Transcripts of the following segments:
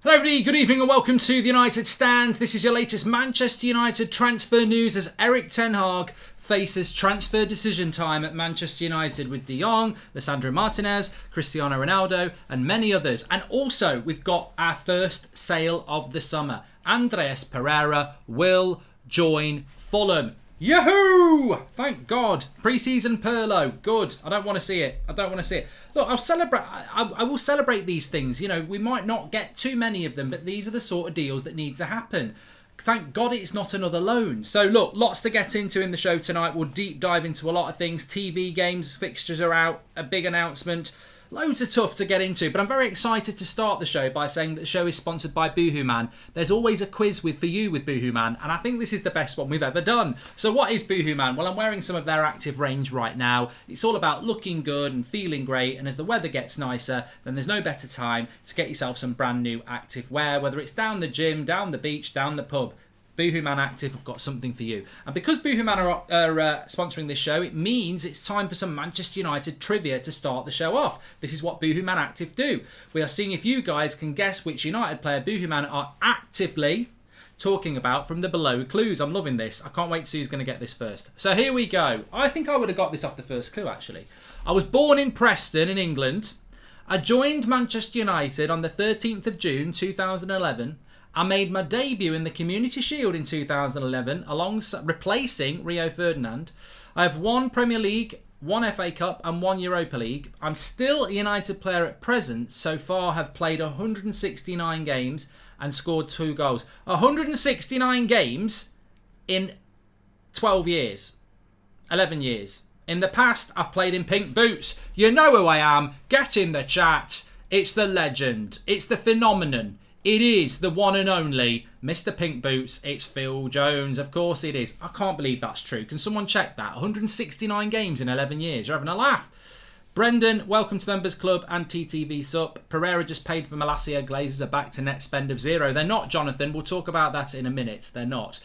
Hello everybody, good evening and welcome to the United Stand. This is your latest Manchester United transfer news as Erik ten Hag faces transfer decision time at Manchester United with De Jong, Lisandro Martinez, Cristiano Ronaldo and many others. And also we've got our first sale of the summer. Andreas Pereira will join Fulham. Yahoo! Thank God. Pre-season Perlo. Good. I don't want to see it. Look, I'll celebrate. I will celebrate these things. You know, we might not get too many of them, but these are the sort of deals that need to happen. Thank God it's not another loan. So look, lots to get into in the show tonight. We'll deep dive into a lot of things. TV games, fixtures are out, a big announcement. Loads are tough to get into, but I'm very excited to start the show by saying that the show is sponsored by Boohoo Man. There's always a quiz for you with Boohoo Man, and I think this is the best one we've ever done. So what is Boohoo Man? Well, I'm wearing some of their active range right now. It's all about looking good and feeling great, and as the weather gets nicer, then there's no better time to get yourself some brand new active wear, whether it's down the gym, down the beach, down the pub. Boohoo Man Active have got something for you. And because Boohoo Man are sponsoring this show, it means it's time for some Manchester United trivia to start the show off. This is what Boohoo Man Active do. We are seeing if you guys can guess which United player Boohoo Man are actively talking about from the below clues. I'm loving this. I can't wait to see who's going to get this first. So here we go. I think I would have got this off the first clue, actually. I was born in Preston in England. I joined Manchester United on the 13th of June 2011. I made my debut in the Community Shield in 2011, replacing Rio Ferdinand. I have one Premier League, one FA Cup and one Europa League. I'm still a United player at present. So far have played 169 games and scored 2 goals. 169 games in 12 years. 11 years. In the past, I've played in pink boots. You know who I am. Get in the chat. It's the legend. It's the phenomenon. It is the one and only Mr. Pink Boots. It's Phil Jones. Of course it is. I can't believe that's true. Can someone check that? 169 games in 11 years. You're having a laugh. Brendan, welcome to Members Club and TTV Sup. Pereira just paid for Malacia. Glazers are back to net spend of 0. They're not, Jonathan. We'll talk about that in a minute. They're not.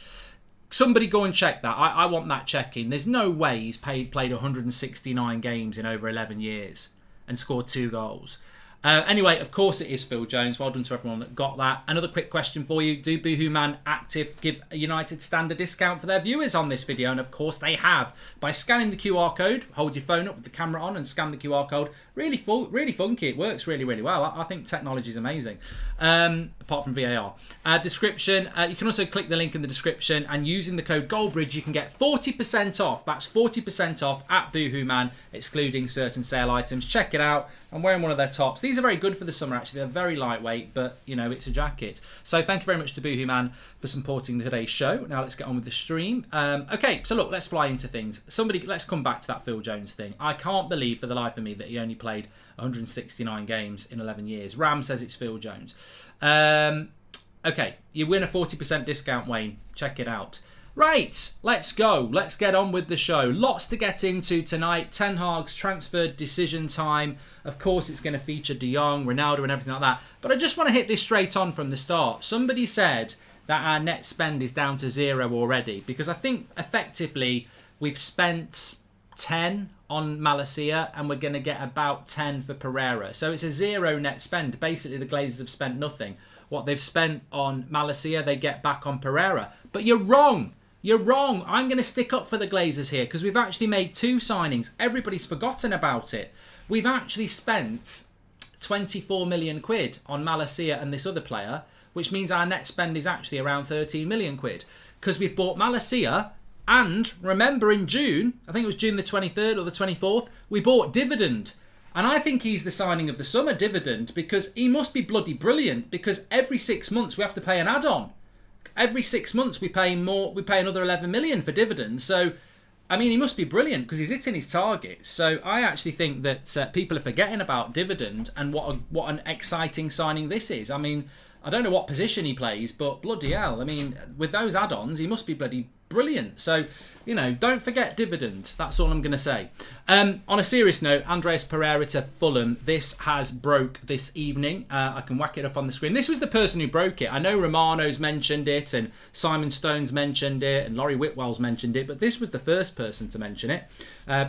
Somebody go and check that. I want that checking. There's no way he's played 169 games in over 11 years and scored 2 goals. Anyway, of course it is Phil Jones. Well done to everyone that got that. Another quick question for you. Do Boohoo Man Active give a United Stand a discount for their viewers on this video? And of course they have. By scanning the QR code, hold your phone up with the camera on and scan the QR code. Really funky. It works really, really well. I think technology is amazing. Apart from VAR. Description. You can also click the link in the description and using the code GOLDBRIDGE you can get 40% off. That's 40% off at Boohoo Man, excluding certain sale items. Check it out. I'm wearing one of their tops. These are very good for the summer, actually. They're very lightweight, but, you know, it's a jacket. So thank you very much to Boohoo Man for supporting today's show. Now let's get on with the stream. Okay, so look, let's fly into things. Let's come back to that Phil Jones thing. I can't believe for the life of me that he only played 169 games in 11 years. Ram says it's Phil Jones. Okay, you win a 40% discount, Wayne. Check it out. Right, let's go. Let's get on with the show. Lots to get into tonight. Ten Hag's transfer decision time. Of course, it's going to feature De Jong, Ronaldo and everything like that. But I just want to hit this straight on from the start. Somebody said that our net spend is down to 0 already. Because I think, effectively, we've spent 10 on Malacia and we're going to get about 10 for Pereira. So it's a 0 net spend. Basically, the Glazers have spent nothing. What they've spent on Malacia, they get back on Pereira. But you're wrong. You're wrong. I'm going to stick up for the Glazers here because we've actually made 2 signings. Everybody's forgotten about it. We've actually spent 24 million quid on Malacia and this other player, which means our net spend is actually around 13 million quid because we've bought Malacia and remember in June, I think it was June the 23rd or the 24th, we bought Dividend. And I think he's the signing of the summer, Dividend, because he must be bloody brilliant because every 6 months we have to pay an add-on. Every 6 months we pay another 11 million for Dividend. So, I mean, he must be brilliant because he's hitting his targets. So I actually think that people are forgetting about Dividend and what an exciting signing this is. I mean, I don't know what position he plays, but bloody hell. I mean, with those add-ons, he must be bloody brilliant. So, don't forget dividend. That's all I'm going to say. On a serious note, Andreas Pereira to Fulham. This has broke this evening. I can whack it up on the screen. This was the person who broke it. I know Romano's mentioned it, and Simon Stone's mentioned it, and Laurie Whitwell's mentioned it, but this was the first person to mention it.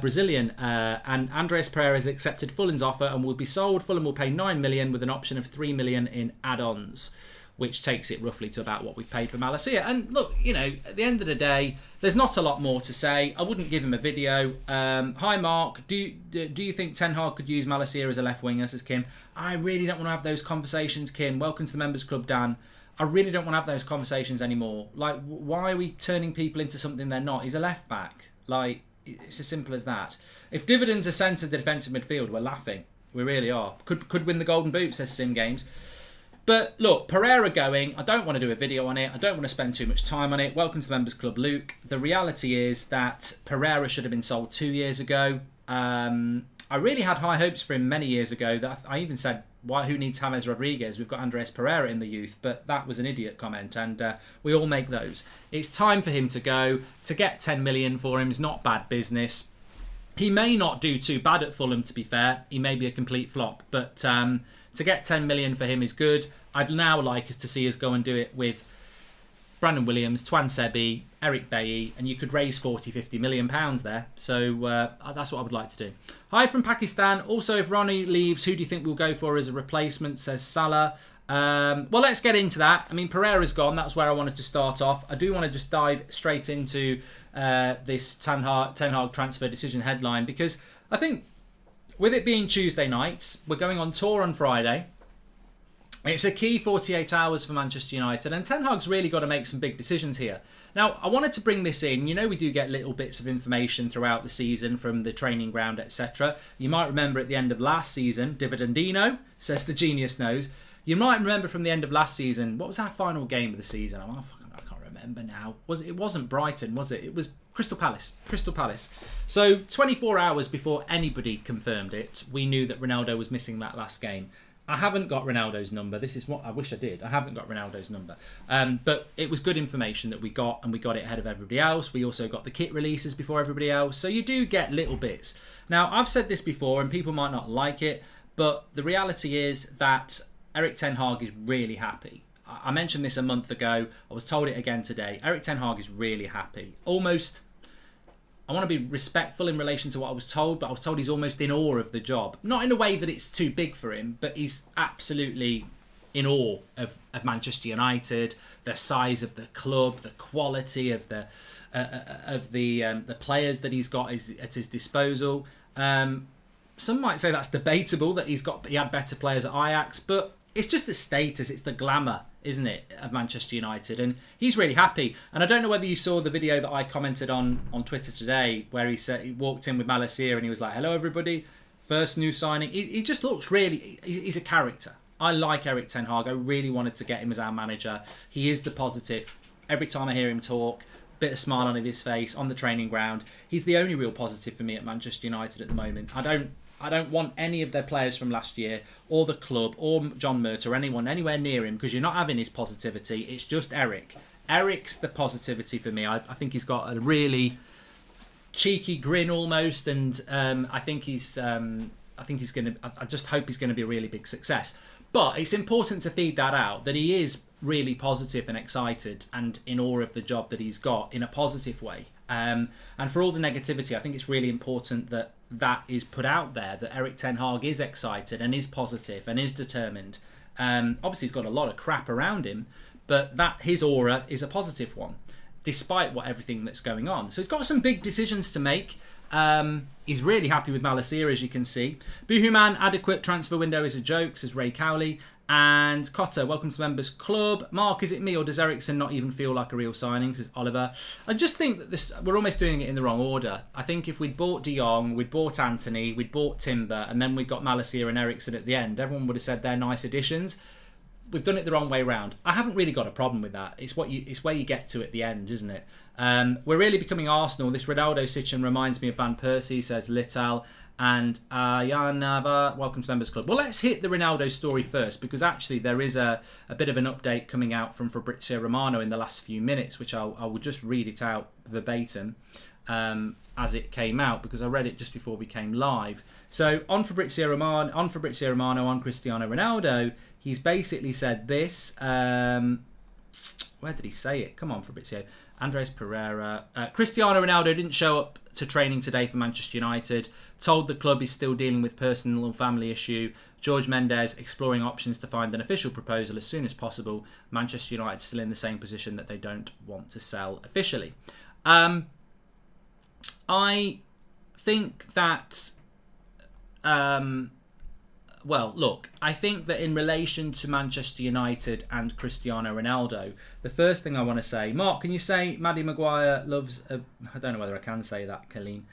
Brazilian. And Andreas Pereira has accepted Fulham's offer and will be sold. Fulham will pay 9 million with an option of 3 million in add-ons, which takes it roughly to about what we've paid for Malacia. And look, at the end of the day, there's not a lot more to say. I wouldn't give him a video. Hi, Mark. Do you think Ten Hag could use Malacia as a left winger, says Kim? I really don't want to have those conversations, Kim. Welcome to the Members Club, Dan. I really don't want to have those conversations anymore. Like, why are we turning people into something they're not? He's a left back. Like, it's as simple as that. If dividends are sent to the defensive midfield, we're laughing. We really are. Could win the Golden Boot, says Sim Games. But look, Pereira going, I don't want to do a video on it. I don't want to spend too much time on it. Welcome to the Members Club, Luke. The reality is that Pereira should have been sold 2 years ago. I really had high hopes for him many years ago. That I even said, who needs James Rodriguez? We've got Andres Pereira in the youth. But that was an idiot comment, and we all make those. It's time for him to go. To get 10 million for him is not bad business. He may not do too bad at Fulham, to be fair. He may be a complete flop. But to get 10 million for him is good. I'd now like us to see us go and do it with Brandon Williams, Twan Sebi, Eric Bailly, and you could raise 40-50 million pounds there. So that's what I would like to do. Hi from Pakistan. Also, if Ronnie leaves, who do you think we'll go for as a replacement, says Salah. Well, let's get into that. I mean, Pereira's gone. That's where I wanted to start off. I do want to just dive straight into this Ten Hag transfer decision headline, because I think with it being Tuesday night, we're going on tour on Friday. It's a key 48 hours for Manchester United, and Ten Hag's really got to make some big decisions here. Now, I wanted to bring this in. We do get little bits of information throughout the season from the training ground, etc. You might remember at the end of last season, Dividendino, says the genius knows. You might remember from the end of last season, what was our final game of the season? I can't remember now. It wasn't Brighton, was it? It was Crystal Palace. So 24 hours before anybody confirmed it, we knew that Ronaldo was missing that last game. I haven't got Ronaldo's number. This is what I wish I did. I haven't got Ronaldo's number. But it was good information that we got, and we got it ahead of everybody else. We also got the kit releases before everybody else. So you do get little bits. Now, I've said this before, and people might not like it, but the reality is that Erik Ten Hag is really happy. I mentioned this a month ago. I was told it again today. Erik Ten Hag is really happy. Almost, I want to be respectful in relation to what I was told, but I was told he's almost in awe of the job. Not in a way that it's too big for him, but he's absolutely in awe of Manchester United, the size of the club, the quality of the players that he's got at his disposal. Some might say that's debatable, that he had better players at Ajax, but it's just the status, it's the glamour, isn't it, of Manchester United? And he's really happy. And I don't know whether you saw the video that I commented on Twitter today, where he said he walked in with Malacia and he was like, "Hello, everybody, first new signing." He just looks really, he's a character. I like Erik Ten Hag. I really wanted to get him as our manager. He is the positive. Every time I hear him talk, bit of smile on his face on the training ground. He's the only real positive for me at Manchester United at the moment. I don't want any of their players from last year, or the club, or John Mert, or anyone anywhere near him, because you're not having his positivity. It's just Eric. Eric's the positivity for me. I think he's got a really cheeky grin almost, and I just hope he's going to be a really big success. But it's important to feed that out, that he is really positive and excited and in awe of the job that he's got in a positive way. And for all the negativity, I think it's really important that is put out there, that Erik Ten Hag is excited and is positive and is determined. Obviously, he's got a lot of crap around him, but that his aura is a positive one, despite everything that's going on. So he's got some big decisions to make. He's really happy with Malacia, as you can see. Boohooman, adequate transfer window is a joke, says Ray Cowley. And Cotter, welcome to the Members Club. Mark, is it me, or does Ericsson not even feel like a real signing, says Oliver? I just think that we're almost doing it in the wrong order. I think if we'd bought De Jong, we'd bought Anthony, we'd bought Timber, and then we got Malacia and Ericsson at the end, everyone would have said they're nice additions. We've done it the wrong way round. I haven't really got a problem with that. It's where you get to at the end, isn't it? We're really becoming Arsenal. This Ronaldo situation reminds me of Van Persie, says Littal. And Yanava, welcome to Members Club. Well, let's hit the Ronaldo story first, because actually there is a bit of an update coming out from Fabrizio Romano in the last few minutes, which I will just read it out verbatim as it came out, because I read it just before we came live. So on Fabrizio Romano, on Cristiano Ronaldo, he's basically said this. Where did he say it? Come on, Fabrizio. Andres Pereira. Cristiano Ronaldo didn't show up to training today for Manchester United. Told the club he's still dealing with personal and family issue. George Mendes exploring options to find an official proposal as soon as possible. Manchester United still in the same position that they don't want to sell officially. I think that... well, look, I think that in relation to Manchester United and Cristiano Ronaldo, the first thing I want to say... Mark, can you say Maddie Maguire loves... I don't know whether I can say that, Colleen.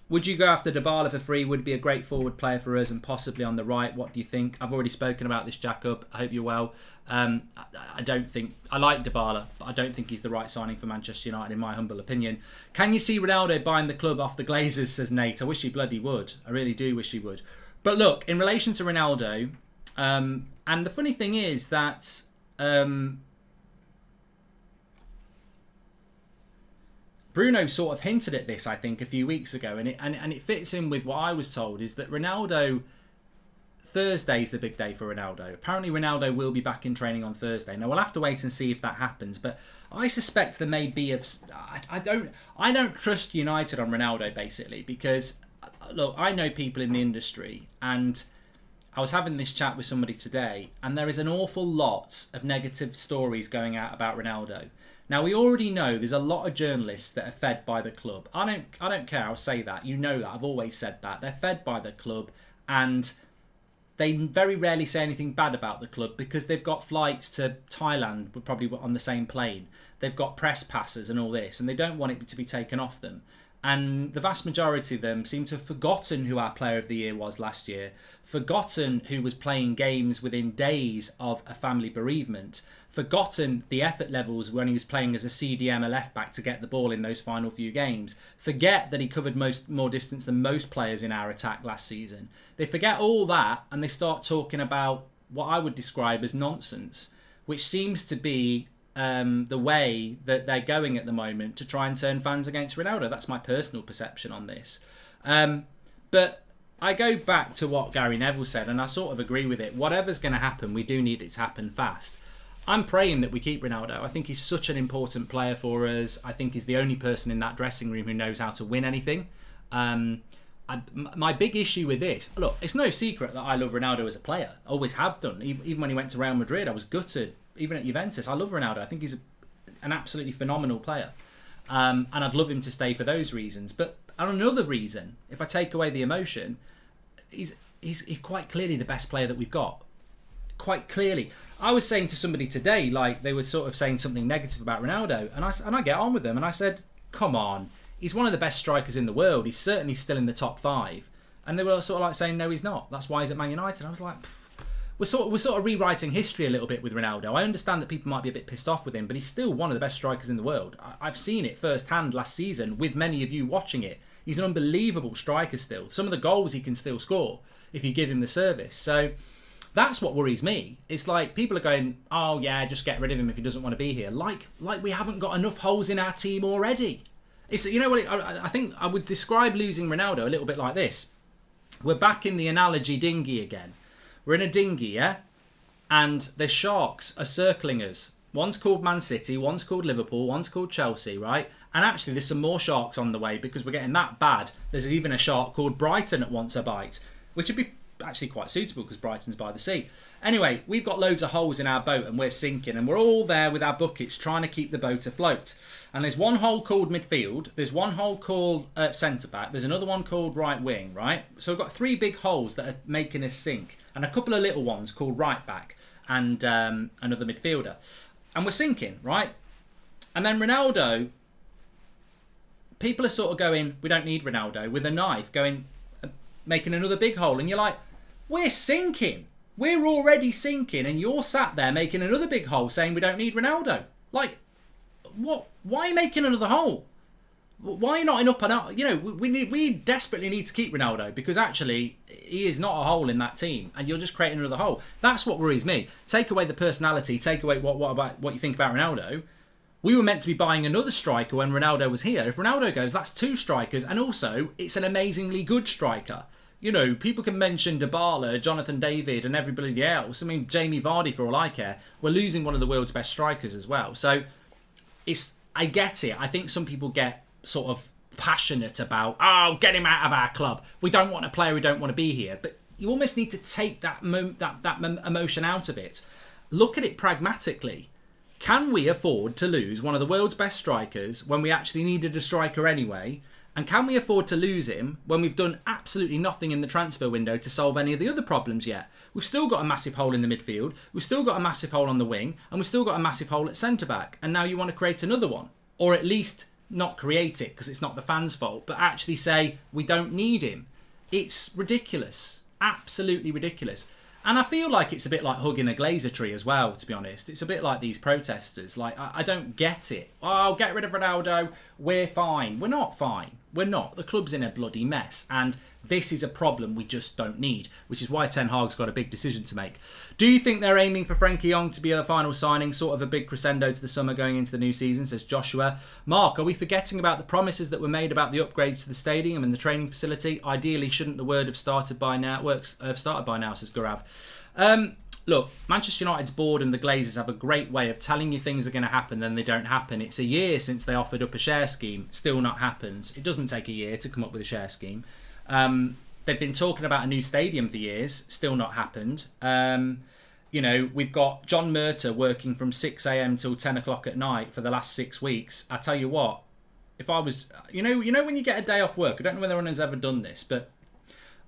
Would you go after Dybala for free? Would be a great forward player for us and possibly on the right. What do you think? I've already spoken about this, Jacob. I hope you're well. I don't think... I like Dybala, but I don't think he's the right signing for Manchester United, in my humble opinion. Can you see Ronaldo buying the club off the Glazers, says Nate. I wish he bloody would. I really do wish he would. But look, in relation to Ronaldo, and the funny thing is that Bruno sort of hinted at this, I think, a few weeks ago, and it fits in with what I was told, is that Ronaldo, Thursday's the big day for Ronaldo. Apparently Ronaldo will be back in training on Thursday. Now, we'll have to wait and see if that happens, but I suspect there may be... I don't trust United on Ronaldo, basically, because... Look, I know people in the industry, and I was having this chat with somebody today, and there is an awful lot of negative stories going out about Ronaldo. Now, we already know there's a lot of journalists that are fed by the club. I don't care, I'll say that. You know that, I've always said that. They're fed by the club, and they very rarely say anything bad about the club because they've got flights to Thailand, we're probably on the same plane. They've got press passes and all this, and they don't want it to be taken off them. And the vast majority of them seem to have forgotten who our Player of the Year was last year, forgotten who was playing games within days of a family bereavement, forgotten the effort levels when he was playing as a CDM, a left-back, to get the ball in those final few games, forget that he covered more distance than most players in our attack last season. They forget all that, and they start talking about what I would describe as nonsense, which seems to be... the way that they're going at the moment to try and turn fans against Ronaldo. That's my personal perception on this. But I go back to what Gary Neville said, and I sort of agree with it. Whatever's going to happen, we do need it to happen fast. I'm praying that we keep Ronaldo. I think he's such an important player for us. I think he's the only person in that dressing room who knows how to win anything. My big issue with this, look, it's no secret that I love Ronaldo as a player. Always have done. Even when he went to Real Madrid, I was gutted. Even at Juventus, I love Ronaldo. I think he's an absolutely phenomenal player. And I'd love him to stay for those reasons. But on another reason, if I take away the emotion, he's quite clearly the best player that we've got. Quite clearly. I was saying to somebody today, like, they were sort of saying something negative about Ronaldo, and I get on with them, and I said, come on, he's one of the best strikers in the world. He's certainly still in the top 5. And they were sort of like saying, no, he's not. That's why he's at Man United. I was like... We're sort of rewriting history a little bit with Ronaldo. I understand that people might be a bit pissed off with him, but he's still one of the best strikers in the world. I've seen it firsthand last season with many of you watching it. He's an unbelievable striker still. Some of the goals he can still score if you give him the service. So that's what worries me. It's like people are going, oh yeah, just get rid of him if he doesn't want to be here. Like we haven't got enough holes in our team already. It's, you know what? I think I would describe losing Ronaldo a little bit like this. We're back in the analogy dinghy again. We're in a dinghy, yeah? And the sharks are circling us. One's called Man City, one's called Liverpool, one's called Chelsea, right? And actually, there's some more sharks on the way because we're getting that bad. There's even a shark called Brighton that wants a bite, which would be actually quite suitable because Brighton's by the sea. Anyway, we've got loads of holes in our boat and we're sinking, and we're all there with our buckets trying to keep the boat afloat. And there's one hole called midfield, there's one hole called centre-back, there's another one called right wing, right? So we've got 3 big holes that are making us sink, and a couple of little ones called right back and another midfielder. And we're sinking, right? And then Ronaldo, people are sort of going, we don't need Ronaldo, with a knife going, making another big hole. And you're like, we're sinking. We're already sinking, and you're sat there making another big hole saying we don't need Ronaldo. Like, what? Why are you making another hole? Why not in up and out? You know, we desperately need to keep Ronaldo because actually he is not a hole in that team, and you're just creating another hole. That's what worries me. Take away the personality, take away what you think about Ronaldo. We were meant to be buying another striker when Ronaldo was here. If Ronaldo goes, that's 2 strikers, and also it's an amazingly good striker. You know, people can mention Dybala, Jonathan David, and everybody else. I mean, Jamie Vardy, for all I care. We're losing one of the world's best strikers as well. So I get it. I think some people get sort of passionate about, oh, get him out of our club. We don't want a player who don't want to be here. But you almost need to take that emotion out of it. Look at it pragmatically. Can we afford to lose one of the world's best strikers when we actually needed a striker anyway? And can we afford to lose him when we've done absolutely nothing in the transfer window to solve any of the other problems yet? We've still got a massive hole in the midfield. We've still got a massive hole on the wing. And we've still got a massive hole at centre-back. And now you want to create another one. Or at least not create it because it's not the fans' fault, but actually say we don't need him. It's ridiculous. Absolutely ridiculous. And I feel like it's a bit like hugging a Glazer tree as well, to be honest. It's a bit like these protesters. Like, I don't get it. Oh, get rid of Ronaldo. We're fine. We're not fine. We're not. The club's in a bloody mess. And this is a problem we just don't need, which is why Ten Hag's got a big decision to make. Do you think they're aiming for Frankie Young to be the final signing, sort of a big crescendo to the summer going into the new season, says Joshua. Mark, are we forgetting about the promises that were made about the upgrades to the stadium and the training facility? Ideally, shouldn't the word have started by now, says Gaurav. Look, Manchester United's board and the Glazers have a great way of telling you things are going to happen, then they don't happen. It's a year since they offered up a share scheme, still not happened. It doesn't take a year to come up with a share scheme. They've been talking about a new stadium for years, still not happened. You know, we've got John Murta working from 6 a.m. till 10 o'clock at night for the last 6 weeks. I tell you what, if I was, you know when you get a day off work, I don't know whether anyone's ever done this, but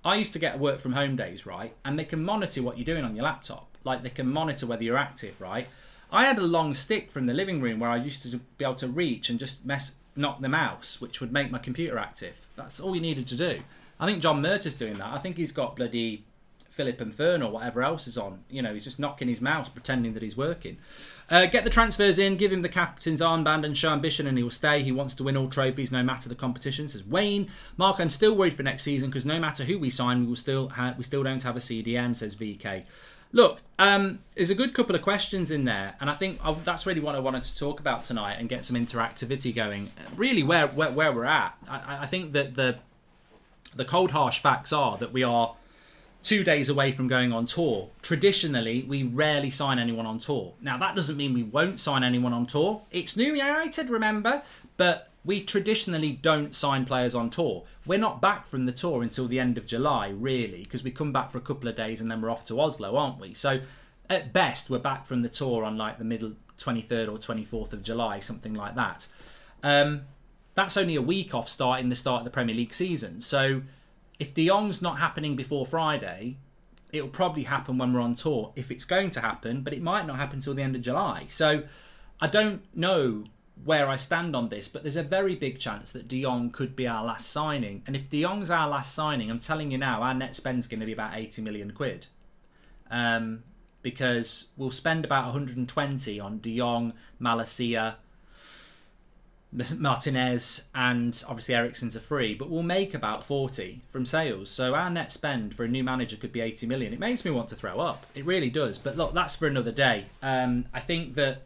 I used to get work from home days, right? And they can monitor what you're doing on your laptop. Like, they can monitor whether you're active, right? I had a long stick from the living room where I used to be able to reach and just knock the mouse, which would make my computer active. That's all you needed to do. I think John Murta's doing that. I think he's got bloody Philip and Fern or whatever else is on. You know, he's just knocking his mouse, pretending that he's working. Get the transfers in, give him the captain's armband and show ambition and he will stay. He wants to win all trophies no matter the competition, says Wayne. Mark, I'm still worried for next season because no matter who we sign, we still don't have a CDM, says VK. Look, there's a good couple of questions in there, and I think that's really what I wanted to talk about tonight and get some interactivity going. Really, where we're at. I think that the cold, harsh facts are that we are 2 days away from going on tour. Traditionally, we rarely sign anyone on tour. Now, that doesn't mean we won't sign anyone on tour. It's New United, remember? But we traditionally don't sign players on tour. We're not back from the tour until the end of July, really, because we come back for a couple of days and then we're off to Oslo, aren't we? So, at best, we're back from the tour on like the middle 23rd or 24th of July, something like that. That's only a week off starting the start of the Premier League season. So, if De Jong's not happening before Friday, it'll probably happen when we're on tour, if it's going to happen, but it might not happen until the end of July. So I don't know where I stand on this, but there's a very big chance that De Jong could be our last signing. And if De Jong's our last signing, I'm telling you now, our net spend's going to be about 80 million quid. Because we'll spend about 120 on De Jong, Malacia, Martinez, and obviously Eriksen's are free, but we'll make about 40 from sales. So our net spend for a new manager could be 80 million. It makes me want to throw up. It really does. But look, that's for another day. I think that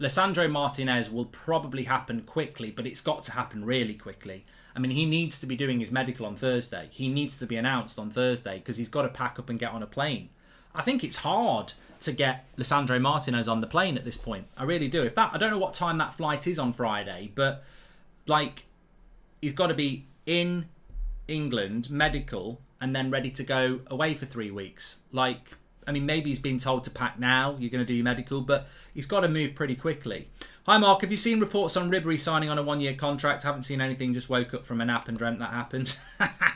Lisandro Martinez will probably happen quickly, but it's got to happen really quickly. I mean, he needs to be doing his medical on Thursday. He needs to be announced on Thursday because he's got to pack up and get on a plane. I think it's hard to get Lisandro Martinez on the plane at this point. I really do. I don't know what time that flight is on Friday, but like, he's got to be in England, medical, and then ready to go away for 3 weeks. Like, I mean, maybe he's been told to pack now, you're going to do your medical, but he's got to move pretty quickly. Hi Mark, have you seen reports on Ribery signing on a 1-year contract? Haven't seen anything, just woke up from a nap and dreamt that happened.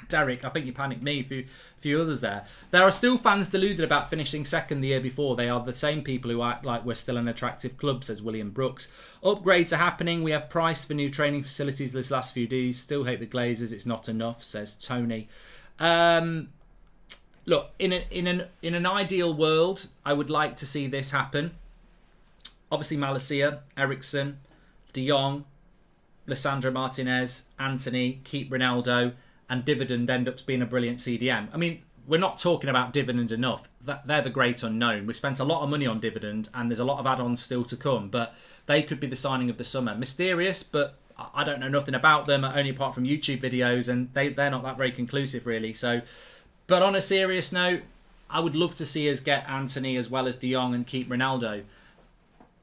Derek, I think you panicked me, a few others there. There are still fans deluded about finishing second the year before. They are the same people who act like we're still an attractive club, says William Brooks. Upgrades are happening. We have priced for new training facilities this last few days. Still hate the Glazers. It's not enough, says Tony. Look, in an ideal world, I would like to see this happen. Obviously, Malacia, Eriksen, De Jong, Lisandro Martinez, Anthony, keep Ronaldo, and Dividend end up being a brilliant CDM. I mean, we're not talking about Dividend enough. They're the great unknown. We've spent a lot of money on Dividend, and there's a lot of add-ons still to come, but they could be the signing of the summer. Mysterious, but I don't know nothing about them, only apart from YouTube videos, and they're not that very conclusive, really. So, but on a serious note, I would love to see us get Anthony as well as De Jong and keep Ronaldo.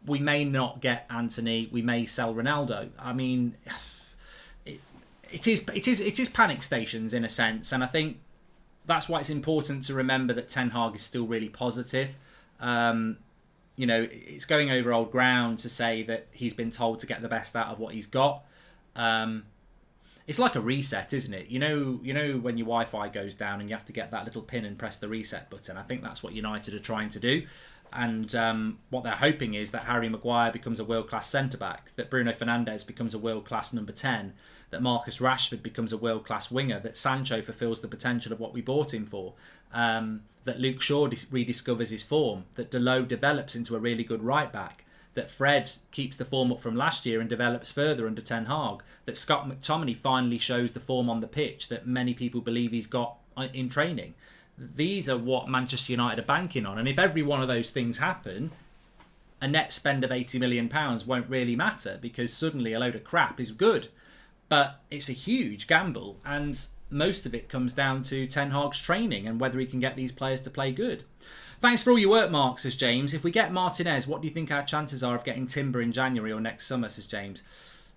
We may not get Anthony. We may sell Ronaldo. I mean, it is panic stations in a sense, and I think that's why it's important to remember that Ten Hag is still really positive. You know, it's going over old ground to say that he's been told to get the best out of what he's got. It's like a reset, isn't it? You know when your Wi-Fi goes down and you have to get that little pin and press the reset button. I think that's what United are trying to do. And what they're hoping is that Harry Maguire becomes a world-class centre-back, that Bruno Fernandes becomes a world-class number 10, that Marcus Rashford becomes a world-class winger, that Sancho fulfills the potential of what we bought him for, that Luke Shaw rediscovers his form, that Dalot develops into a really good right-back, that Fred keeps the form up from last year and develops further under Ten Hag, that Scott McTominay finally shows the form on the pitch that many people believe he's got in training. These are what Manchester United are banking on. And if every one of those things happen, a net spend of £80 million won't really matter, because suddenly a load of crap is good. But it's a huge gamble, and most of it comes down to Ten Hag's training and whether he can get these players to play good. Thanks for all your work, Mark, says James. If we get Martinez, what do you think our chances are of getting Timber in January or next summer, says James?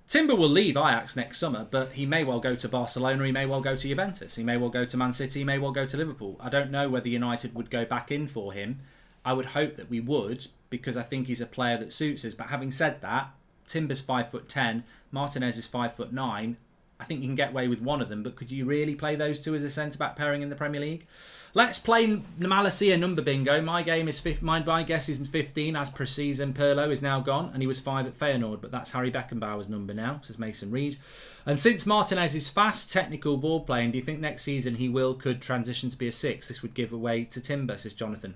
Timber will leave Ajax next summer, but he may well go to Barcelona, he may well go to Juventus, he may well go to Man City, he may well go to Liverpool. I don't know whether United would go back in for him. I would hope that we would, because I think he's a player that suits us. But having said that, Timber's 5'10", Martinez is 5'9". I think you can get away with one of them, but could you really play those two as a centre-back pairing in the Premier League? Let's play Malacia number bingo. My guess is 15, as per season. Pirlo is now gone, and he was 5 at Feyenoord, but that's Harry Beckenbauer's number now, says Mason Reed. And since Martinez is fast, technical ball playing, do you think next season he could transition to be a 6? This would give away to Timber, says Jonathan.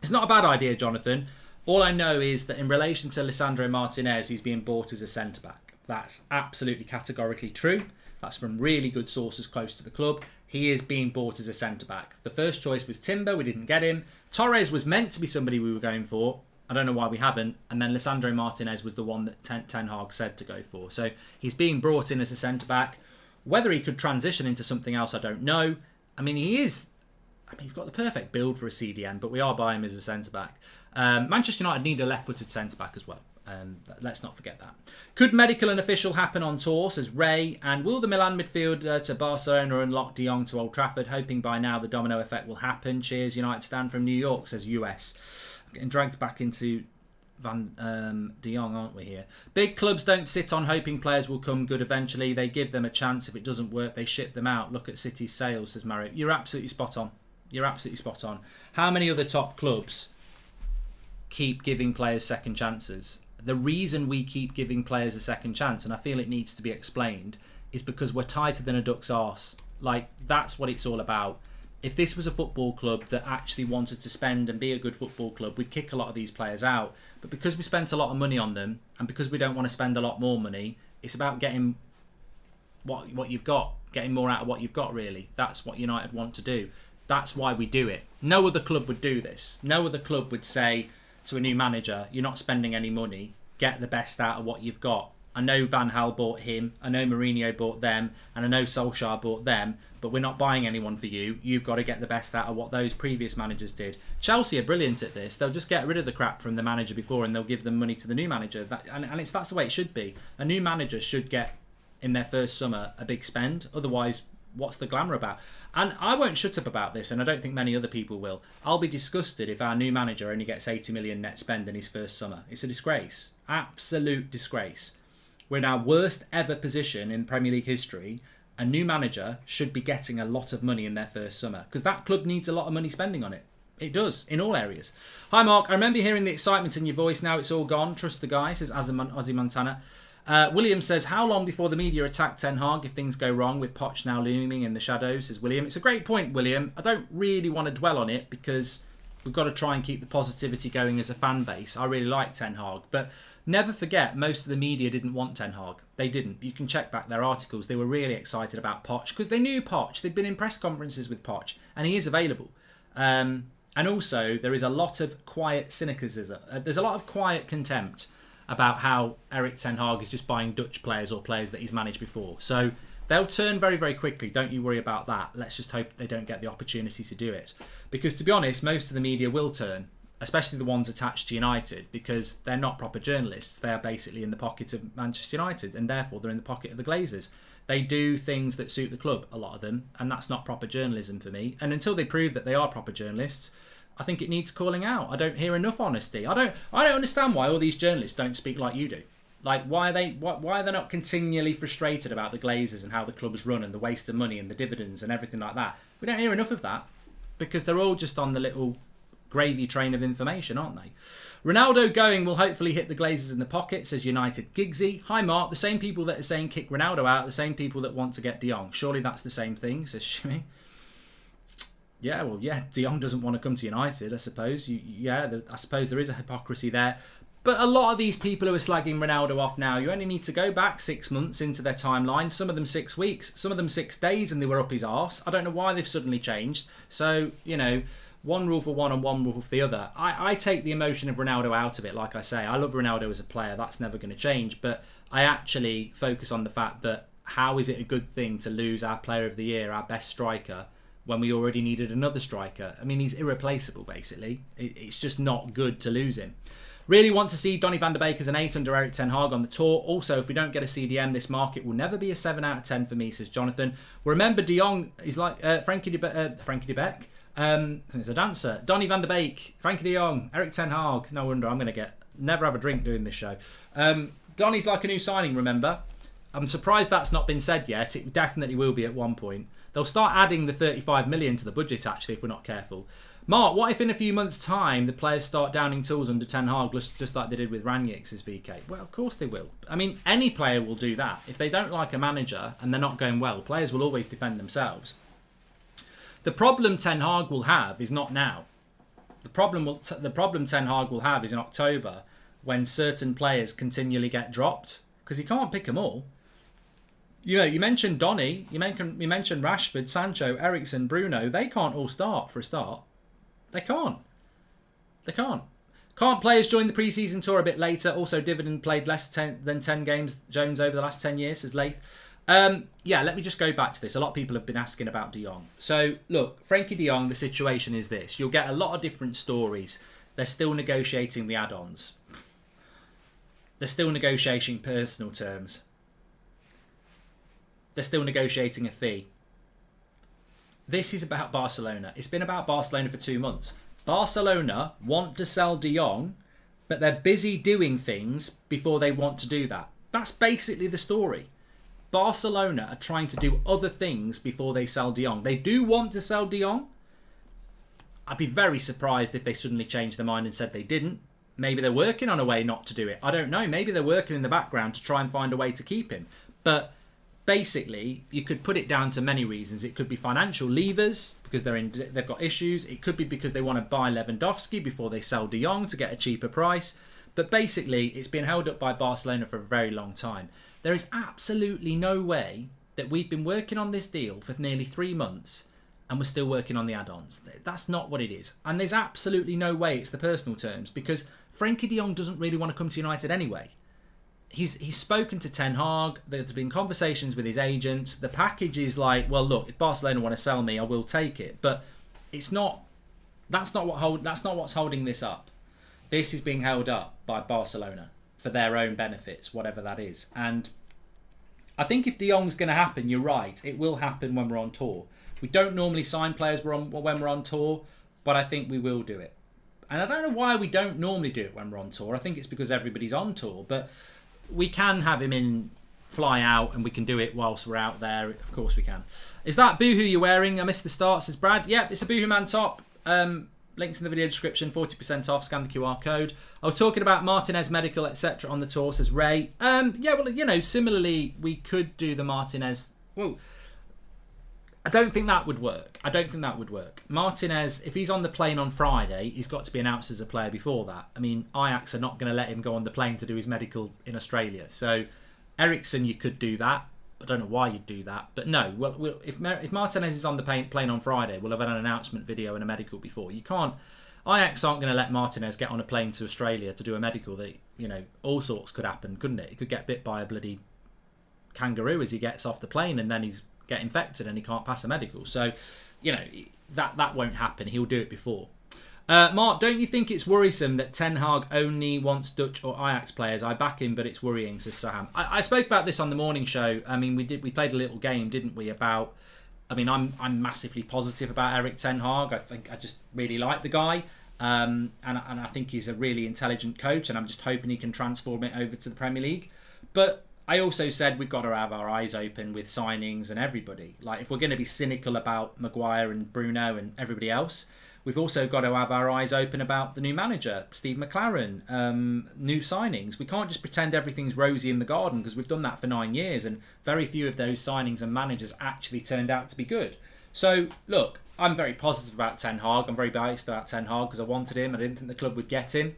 It's not a bad idea, Jonathan. All I know is that in relation to Lisandro Martinez, he's being bought as a centre-back. That's absolutely categorically true. That's from really good sources close to the club. He is being bought as a centre-back. The first choice was Timber. We didn't get him. Torres was meant to be somebody we were going for. I don't know why we haven't. And then Lisandro Martinez was the one that Ten Hag said to go for. So he's being brought in as a centre-back. Whether he could transition into something else, I don't know. I mean, he's got the perfect build for a CDM, but we are buying him as a centre-back. Manchester United need a left-footed centre-back as well. Let's not forget that. Could medical and official happen on tour, says Ray? And will the Milan midfielder to Barcelona unlock De Jong to Old Trafford? Hoping by now the domino effect will happen. Cheers, United stand from New York, says US. I'm getting dragged back into De Jong, aren't we here? Big clubs don't sit on hoping players will come good eventually. They give them a chance. If it doesn't work, they ship them out. Look at City's sales, says Mario. You're absolutely spot on. You're absolutely spot on. How many other top clubs keep giving players second chances? The reason we keep giving players a second chance, and I feel it needs to be explained, is because we're tighter than a duck's arse. Like, that's what it's all about. If this was a football club that actually wanted to spend and be a good football club, we'd kick a lot of these players out. But because we spent a lot of money on them, and because we don't want to spend a lot more money, it's about getting what you've got, getting more out of what you've got, really. That's what United want to do. That's why we do it. No other club would do this. No other club would say to a new manager, you're not spending any money, get the best out of what you've got. I know Van Gaal bought him, I know Mourinho bought them, and I know Solskjaer bought them, but we're not buying anyone for you. You've got to get the best out of what those previous managers did. Chelsea are brilliant at this. They'll just get rid of the crap from the manager before and they'll give them money to the new manager. That's the way it should be. A new manager should get, in their first summer, a big spend. Otherwise, what's the glamour about? And I won't shut up about this, and I don't think many other people will. I'll be disgusted if our new manager only gets 80 million net spend in his first summer. It's a disgrace. Absolute disgrace. We're in our worst ever position in Premier League history. A new manager should be getting a lot of money in their first summer, because that club needs a lot of money spending on it. It does, in all areas. Hi Mark, I remember hearing the excitement in your voice. Now it's all gone. Trust the guy, says Ozzy Montana. William says, how long before the media attack Ten Hag if things go wrong with Poch now looming in the shadows, says William. It's a great point, William. I don't really want to dwell on it because We've got to try and keep the positivity going as a fan base. I really like Ten Hag, but never forget, most of the media didn't want Ten Hag. They didn't. You can check back their articles. They were really excited about Poch because they knew Poch. They'd been in press conferences with Poch, and he is available. And also, there is a lot of quiet cynicism. There's a lot of quiet contempt about how Erik Ten Hag is just buying Dutch players or players that he's managed before. So they'll turn very, very quickly. Don't you worry about that. Let's just hope they don't get the opportunity to do it. Because to be honest, most of the media will turn, especially the ones attached to United, because they're not proper journalists. They are basically in the pocket of Manchester United, and therefore they're in the pocket of the Glazers. They do things that suit the club, a lot of them, and that's not proper journalism for me. And until they prove that they are proper journalists, I think it needs calling out. I don't hear enough honesty. I don't understand why all these journalists don't speak like you do. Like, why are they not continually frustrated about the Glazers and how the club's run and the waste of money and the dividends and everything like that? We don't hear enough of that because they're all just on the little gravy train of information, aren't they? Ronaldo going will hopefully hit the Glazers in the pocket, says United Giggsy. Hi Mark, the same people that are saying kick Ronaldo out, the same people that want to get De Jong. Surely that's the same thing, says Shimmy. Yeah, well, yeah, De Jong doesn't want to come to United, I suppose. I suppose there is a hypocrisy there. But a lot of these people who are slagging Ronaldo off now, you only need to go back 6 months into their timeline. Some of them 6 weeks, some of them 6 days, and they were up his arse. I don't know why they've suddenly changed. So, you know, one rule for one and one rule for the other. I take the emotion of Ronaldo out of it, like I say. I love Ronaldo as a player. That's never going to change. But I actually focus on the fact that how is it a good thing to lose our player of the year, our best striker, when we already needed another striker? I mean, he's irreplaceable, basically. It's just not good to lose him. Really want to see Donny van der Beek as an 8 under Erik Ten Hag on the tour. Also, if we don't get a CDM, this market will never be a 7 out of 10 for me, says Jonathan. Remember, De Jong is like Frankie de Beek. It's a dancer. Donny van der Beek, Frankie de Jong, Erik Ten Hag. No wonder I'm going to never have a drink doing this show. Donny's like a new signing, remember? I'm surprised that's not been said yet. It definitely will be at one point. They'll start adding the 35 million to the budget, actually, if we're not careful. Mark, what if in a few months' time the players start downing tools under Ten Hag just like they did with Rangnick, says VK? Well, of course they will. I mean, any player will do that. If they don't like a manager and they're not going well, players will always defend themselves. The problem Ten Hag will have is not now. The problem Ten Hag will have is in October when certain players continually get dropped because he can't pick them all. You know, you mentioned Donny, you mentioned Rashford, Sancho, Eriksen, Bruno. They can't all start for a start. They can't. Can't players join the pre-season tour a bit later? Also, Dividend played less than 10 games, Jones, over the last 10 years, says Laith. Yeah, let me just go back to this. A lot of people have been asking about De Jong. So, look, Frankie De Jong, the situation is this. You'll get a lot of different stories. They're still negotiating the add-ons. They're still negotiating personal terms. They're still negotiating a fee. This is about Barcelona. It's been about Barcelona for 2 months. Barcelona want to sell De Jong, but they're busy doing things before they want to do that. That's basically the story. Barcelona are trying to do other things before they sell De Jong. They do want to sell De Jong. I'd be very surprised if they suddenly changed their mind and said they didn't. Maybe they're working on a way not to do it. I don't know. Maybe they're working in the background to try and find a way to keep him. But basically, you could put it down to many reasons. It could be financial levers because they've got issues. It could be because they want to buy Lewandowski before they sell De Jong to get a cheaper price. But basically, it's been held up by Barcelona for a very long time. There is absolutely no way that we've been working on this deal for nearly 3 months and we're still working on the add-ons. That's not what it is. And there's absolutely no way it's the personal terms because Frankie de Jong doesn't really want to come to United anyway. He's spoken to Ten Hag. There's been conversations with his agent. The package is like, well, look, if Barcelona want to sell me, I will take it. But it's not. That's not what's holding this up. This is being held up by Barcelona for their own benefits, whatever that is. And I think if De Jong's going to happen, you're right. It will happen when we're on tour. We don't normally sign players when we're on tour, but I think we will do it. And I don't know why we don't normally do it when we're on tour. I think it's because everybody's on tour, but we can have him fly out, and we can do it whilst we're out there. Of course we can. Is that Boohoo you're wearing? I missed the start, says Brad. Yep, it's a Boohoo Man top. Links in the video description, 40% off, scan the QR code. I was talking about Martinez medical, etc. on the tour, says Ray. Yeah, well, you know, similarly, we could do the Martinez. Whoa. I don't think that would work. Martinez, if he's on the plane on Friday, he's got to be announced as a player before that. I mean, Ajax are not going to let him go on the plane to do his medical in Australia. So, Eriksen, you could do that. I don't know why you'd do that. But no, if Martinez is on the plane on Friday, we'll have an announcement video and a medical before. You can't... Ajax aren't going to let Martinez get on a plane to Australia to do a medical. That, all sorts could happen, couldn't it? He could get bit by a bloody kangaroo as he gets off the plane, and then he's get infected and he can't pass a medical. So, that won't happen. He'll do it before. Mark, don't you think it's worrisome that Ten Hag only wants Dutch or Ajax players? I back him, but it's worrying, says Saham. I spoke about this on the morning show. I mean, we played a little game, didn't we, about... I mean, I'm massively positive about Erik Ten Hag. I just really like the guy. And I think he's a really intelligent coach, and I'm just hoping he can transform it over to the Premier League. But I also said we've got to have our eyes open with signings and everybody. Like, if we're going to be cynical about Maguire and Bruno and everybody else, we've also got to have our eyes open about the new manager, Steve McLaren, new signings. We can't just pretend everything's rosy in the garden, because we've done that for 9 years and very few of those signings and managers actually turned out to be good. So, look, I'm very positive about Ten Hag. I'm very biased about Ten Hag because I wanted him. I didn't think the club would get him.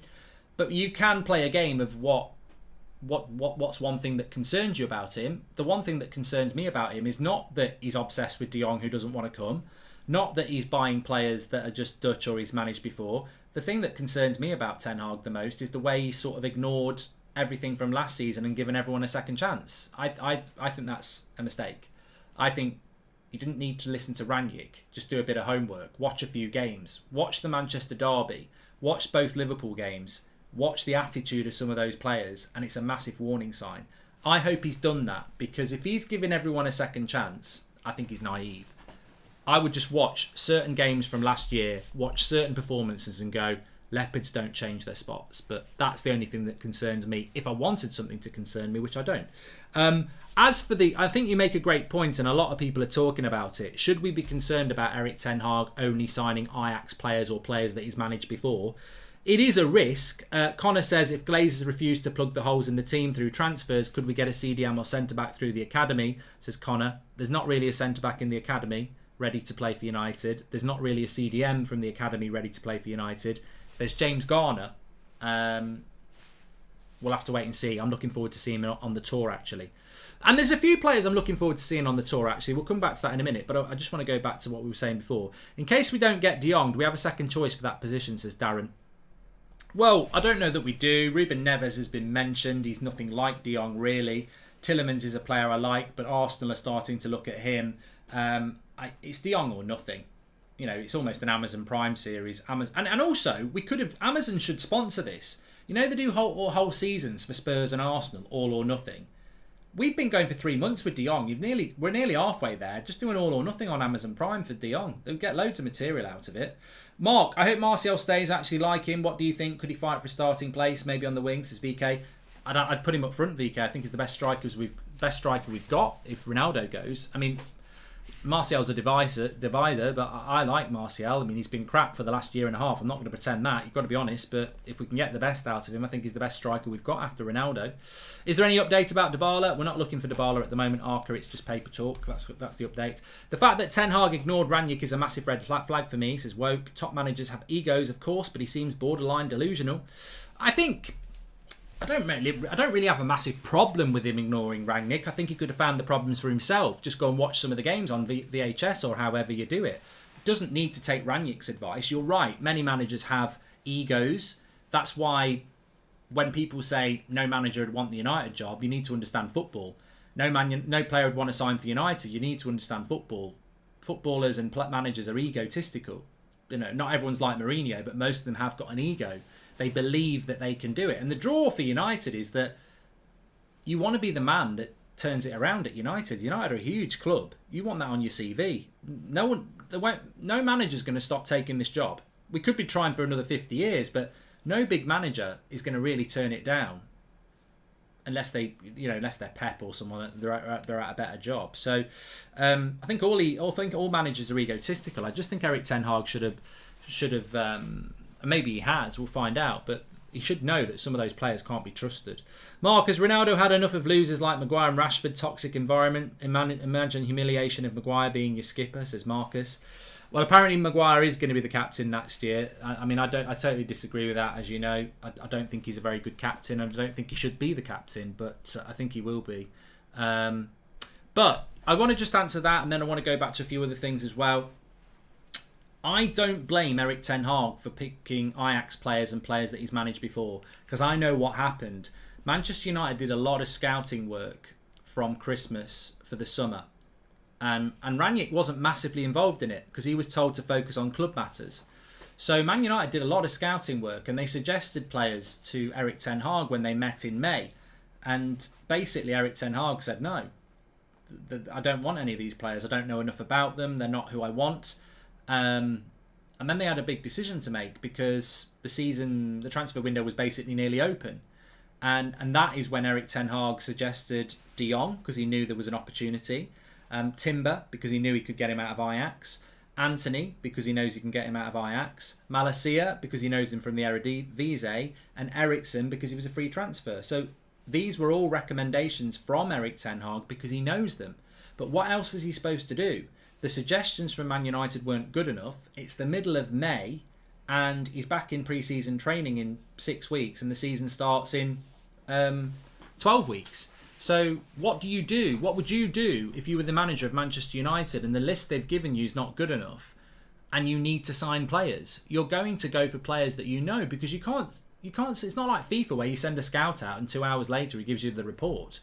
But you can play a game of what's one thing that concerns you about him. The one thing that concerns me about him is not that he's obsessed with De Jong, who doesn't want to come. Not that he's buying players that are just Dutch or he's managed before. The thing that concerns me about Ten Hag the most is the way he sort of ignored everything from last season and given everyone a second chance. I think that's a mistake. I think you didn't need to listen to Rangnick. Just do a bit of homework. Watch a few games. Watch the Manchester derby. Watch both Liverpool games. Watch the attitude of some of those players, and it's a massive warning sign. I hope he's done that, because if he's giving everyone a second chance, I think he's naive. I would just watch certain games from last year, watch certain performances and go, Leopards don't change their spots. But that's the only thing that concerns me, if I wanted something to concern me, which I don't. I think you make a great point, and a lot of people are talking about it. Should we be concerned about Erik Ten Hag only signing Ajax players or players that he's managed before? It is a risk. Connor says, if Glazers refuse to plug the holes in the team through transfers, could we get a CDM or centre-back through the academy? Says Connor. There's not really a centre-back in the academy ready to play for United. There's not really a CDM from the academy ready to play for United. There's James Garner. We'll have to wait and see. I'm looking forward to seeing him on the tour, actually. And there's a few players I'm looking forward to seeing on the tour, actually. We'll come back to that in a minute, but I just want to go back to what we were saying before. In case we don't get De Jong, do we have a second choice for that position, says Darren. Well, I don't know that we do. Ruben Neves has been mentioned. He's nothing like De Jong, really. Tillemans is a player I like, but Arsenal are starting to look at him. It's De Jong or nothing. It's almost an Amazon Prime series. And also, Amazon should sponsor this. They do whole seasons for Spurs and Arsenal, all or nothing. We've been going for 3 months with De Jong. We're nearly halfway there. Just doing all or nothing on Amazon Prime for De Jong. They'll get loads of material out of it. Mark, I hope Martial stays. I actually like him. What do you think? Could he fight for a starting place? Maybe on the wing, says VK. I'd put him up front, VK. I think he's the best striker we've got if Ronaldo goes. I mean, Martial's a divider, but I like Martial. I mean, he's been crap for the last year and a half. I'm not going to pretend that. You've got to be honest. But if we can get the best out of him, I think he's the best striker we've got after Ronaldo. Is there any update about Dybala? We're not looking for Dybala at the moment, Arca. It's just paper talk. That's the update. The fact that Ten Hag ignored Rangnick is a massive red flag for me, says Woke. Top managers have egos, of course, but he seems borderline delusional. I don't really have a massive problem with him ignoring Rangnick. I think he could have found the problems for himself. Just go and watch some of the games on VHS or however you do it. Doesn't need to take Rangnick's advice. You're right. Many managers have egos. That's why when people say no manager would want the United job, you need to understand football. No player would want to sign for United. You need to understand football. Footballers and managers are egotistical. Not everyone's like Mourinho, but most of them have got an ego. They believe that they can do it. And the draw for United is that you want to be the man that turns it around at United. United are a huge club. You want that on your CV. No manager's going to stop taking this job. We could be trying for another 50 years, but no big manager is going to really turn it down unless they're Pep or someone they're at a better job. So I think all managers are egotistical. I just think Erik Ten Hag should have. Maybe he has. We'll find out. But he should know that some of those players can't be trusted. Mark, has Ronaldo had enough of losers like Maguire and Rashford? Toxic environment. Imagine humiliation of Maguire being your skipper, says Marcus. Well, apparently Maguire is going to be the captain next year. I mean, I totally disagree with that, as you know. I don't think he's a very good captain. I don't think he should be the captain, but I think he will be. But I want to just answer that, and then I want to go back to a few other things as well. I don't blame Erik ten Hag for picking Ajax players and players that he's managed before, because I know what happened. Manchester United did a lot of scouting work from Christmas for the summer. And Rangnick wasn't massively involved in it because he was told to focus on club matters. So Man United did a lot of scouting work, and they suggested players to Erik ten Hag when they met in May. And basically Erik ten Hag said, no, I don't want any of these players. I don't know enough about them. They're not who I want. And then they had a big decision to make because the transfer window was basically nearly open. And that is when Erik ten Hag suggested De Jong because he knew there was an opportunity. Timber, because he knew he could get him out of Ajax. Anthony, because he knows he can get him out of Ajax. Malacia, because he knows him from the Eredivisie. And Eriksson, because he was a free transfer. So these were all recommendations from Erik ten Hag because he knows them. But what else was he supposed to do? The suggestions from Man United weren't good enough. It's the middle of May, and he's back in pre-season training in 6 weeks, and the season starts in 12 weeks. So what do you do? What would you do if you were the manager of Manchester United and the list they've given you is not good enough and you need to sign players? You're going to go for players that you know because you can't. It's not like FIFA where you send a scout out and 2 hours later he gives you the report.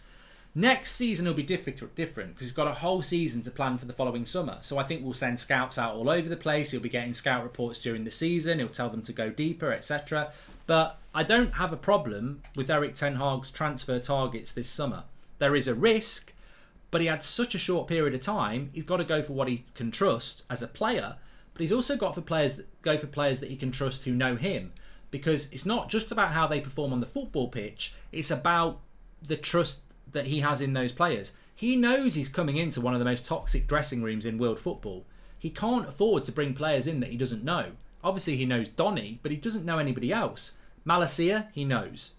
Next season will be different because he's got a whole season to plan for the following summer. So I think we'll send scouts out all over the place. He'll be getting scout reports during the season. He'll tell them to go deeper, etc. But I don't have a problem with Erik ten Hag's transfer targets this summer. There is a risk, but he had such a short period of time. He's got to go for what he can trust as a player, but he's also got to go for players that he can trust who know him, because it's not just about how they perform on the football pitch. It's about the trust that he has in those players. He knows he's coming into one of the most toxic dressing rooms in world football. He can't afford to bring players in that he doesn't know. Obviously, he knows Donny, but he doesn't know anybody else. Malacia, he knows.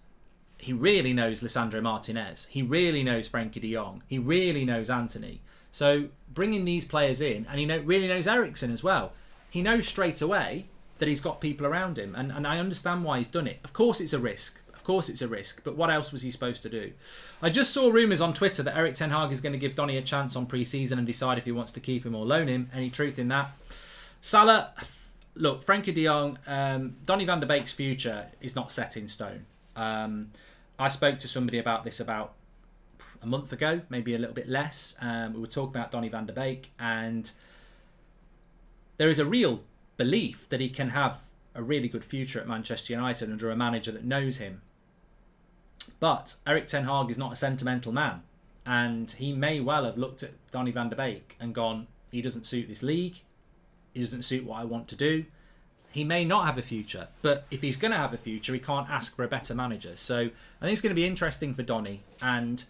He really knows Lisandro Martinez. He really knows Frankie de Jong. He really knows Anthony. So bringing these players in, and he really knows Eriksson as well. He knows straight away that he's got people around him, and I understand why he's done it. Of course it's a risk. But what else was he supposed to do? I just saw rumours on Twitter that Erik ten Hag is going to give Donny a chance on pre-season and decide if he wants to keep him or loan him. Any truth in that? Salah, look, Frankie de Jong, Donny van de Beek's future is not set in stone. I spoke to somebody about this about a month ago, maybe a little bit less. We were talking about Donny van de Beek, and there is a real belief that he can have a really good future at Manchester United under a manager that knows him. But Erik ten Hag is not a sentimental man, and he may well have looked at Donny van de Beek and gone, he doesn't suit this league, he doesn't suit what I want to do. He may not have a future, but if he's going to have a future, he can't ask for a better manager. So I think it's going to be interesting for Donny. And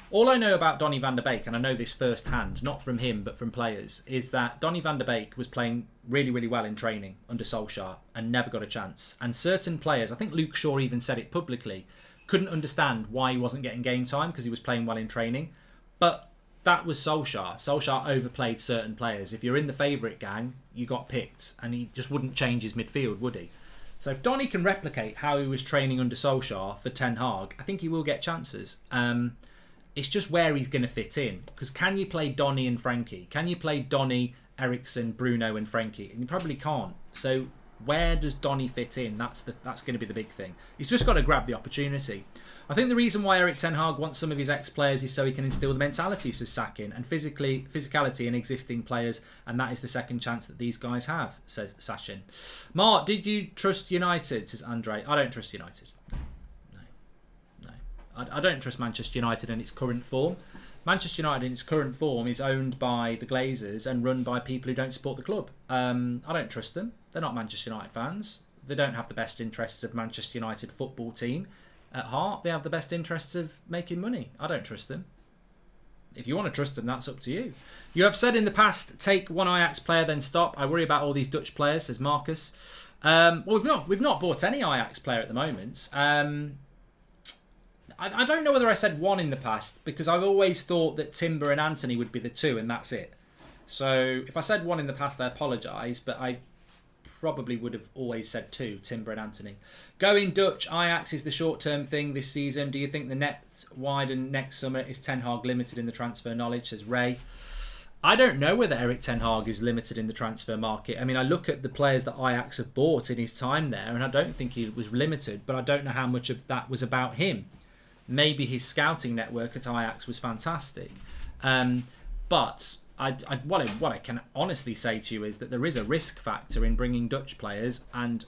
all I know about Donny van de Beek, and I know this firsthand, not from him but from players, is that Donny van de Beek was playing really, really well in training under Solskjaer and never got a chance. And certain players, I think Luke Shaw even said it publicly, couldn't understand why he wasn't getting game time because he was playing well in training. But that was Solskjaer. Solskjaer overplayed certain players. If you're in the favourite gang, you got picked, and he just wouldn't change his midfield, would he? So if Donny can replicate how he was training under Solskjaer for Ten Hag, I think he will get chances. It's just where he's going to fit in. Because can you play Donny and Frankie? Can you play Donny, Eriksson, Bruno and Frankie? And you probably can't. So where does Donny fit in? That's going to be the big thing. He's just got to grab the opportunity. I think the reason why Erik ten Hag wants some of his ex-players is so he can instill the mentality, says Sakin, and physicality in existing players, and that is the second chance that these guys have, says Sachin. Mark, did you trust United, says Andre. I don't trust United. No. I don't trust Manchester United in its current form. Manchester United in its current form is owned by the Glazers and run by people who don't support the club. I don't trust them. They're not Manchester United fans. They don't have the best interests of Manchester United football team at heart. They have the best interests of making money. I don't trust them. If you want to trust them, that's up to you. You have said in the past, take one Ajax player, then stop. I worry about all these Dutch players, says Marcus. Well, we've not bought any Ajax player at the moment. I don't know whether I said one in the past, because I've always thought that Timber and Anthony would be the two, and that's it. So if I said one in the past, I apologise, but I probably would have always said two, Timber and Anthony. Going Dutch, Ajax is the short-term thing this season. Do you think the net widen next summer? Is Ten Hag limited in the transfer knowledge, says Ray. I don't know whether Erik Ten Hag is limited in the transfer market. I mean, I look at the players that Ajax have bought in his time there, and I don't think he was limited, but I don't know how much of that was about him. Maybe his scouting network at Ajax was fantastic. But what I can honestly say to you is that there is a risk factor in bringing Dutch players and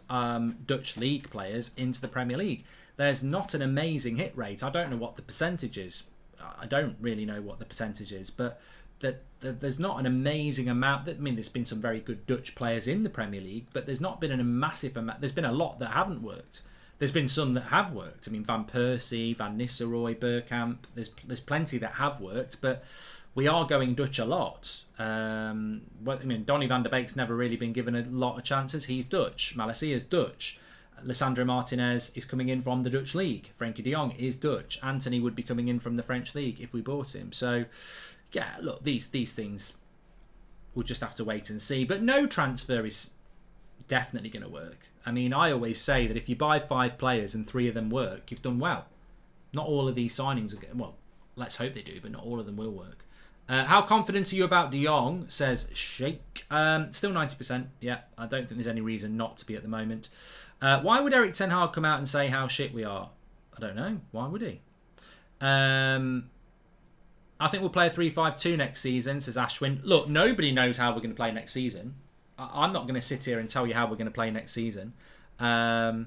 Dutch league players into the Premier League. There's not an amazing hit rate. I don't know what the percentage is. I don't really know what the percentage is, but there's not an amazing amount. I mean, there's been some very good Dutch players in the Premier League, but there's not been a massive amount. There's been a lot that haven't worked. There's been some that have worked. I mean, Van Persie, Van Nistelrooy, Bergkamp. There's plenty that have worked, but we are going Dutch a lot. Donny van der Beek's never really been given a lot of chances. He's Dutch. Malasia's Dutch. Lissandro Martinez is coming in from the Dutch league. Frenkie de Jong is Dutch. Anthony would be coming in from the French league if we bought him. So, yeah, look, these things we'll just have to wait and see. But no transfer is definitely going to work. I mean, I always say that if you buy 5 players and 3 of them work, you've done well. Not all of these signings are well, let's hope they do, but not all of them will work. How confident are you about De Jong, says Sheikh. Still 90%. Yeah, I don't think there's any reason not to be at the moment. Why would Erik Ten Hag come out and say how shit we are? I don't know. Why would he? I think we'll play a 3-5-2 next season, says Ashwin. Look, nobody knows how we're going to play next season. I'm not going to sit here and tell you how we're going to play next season. I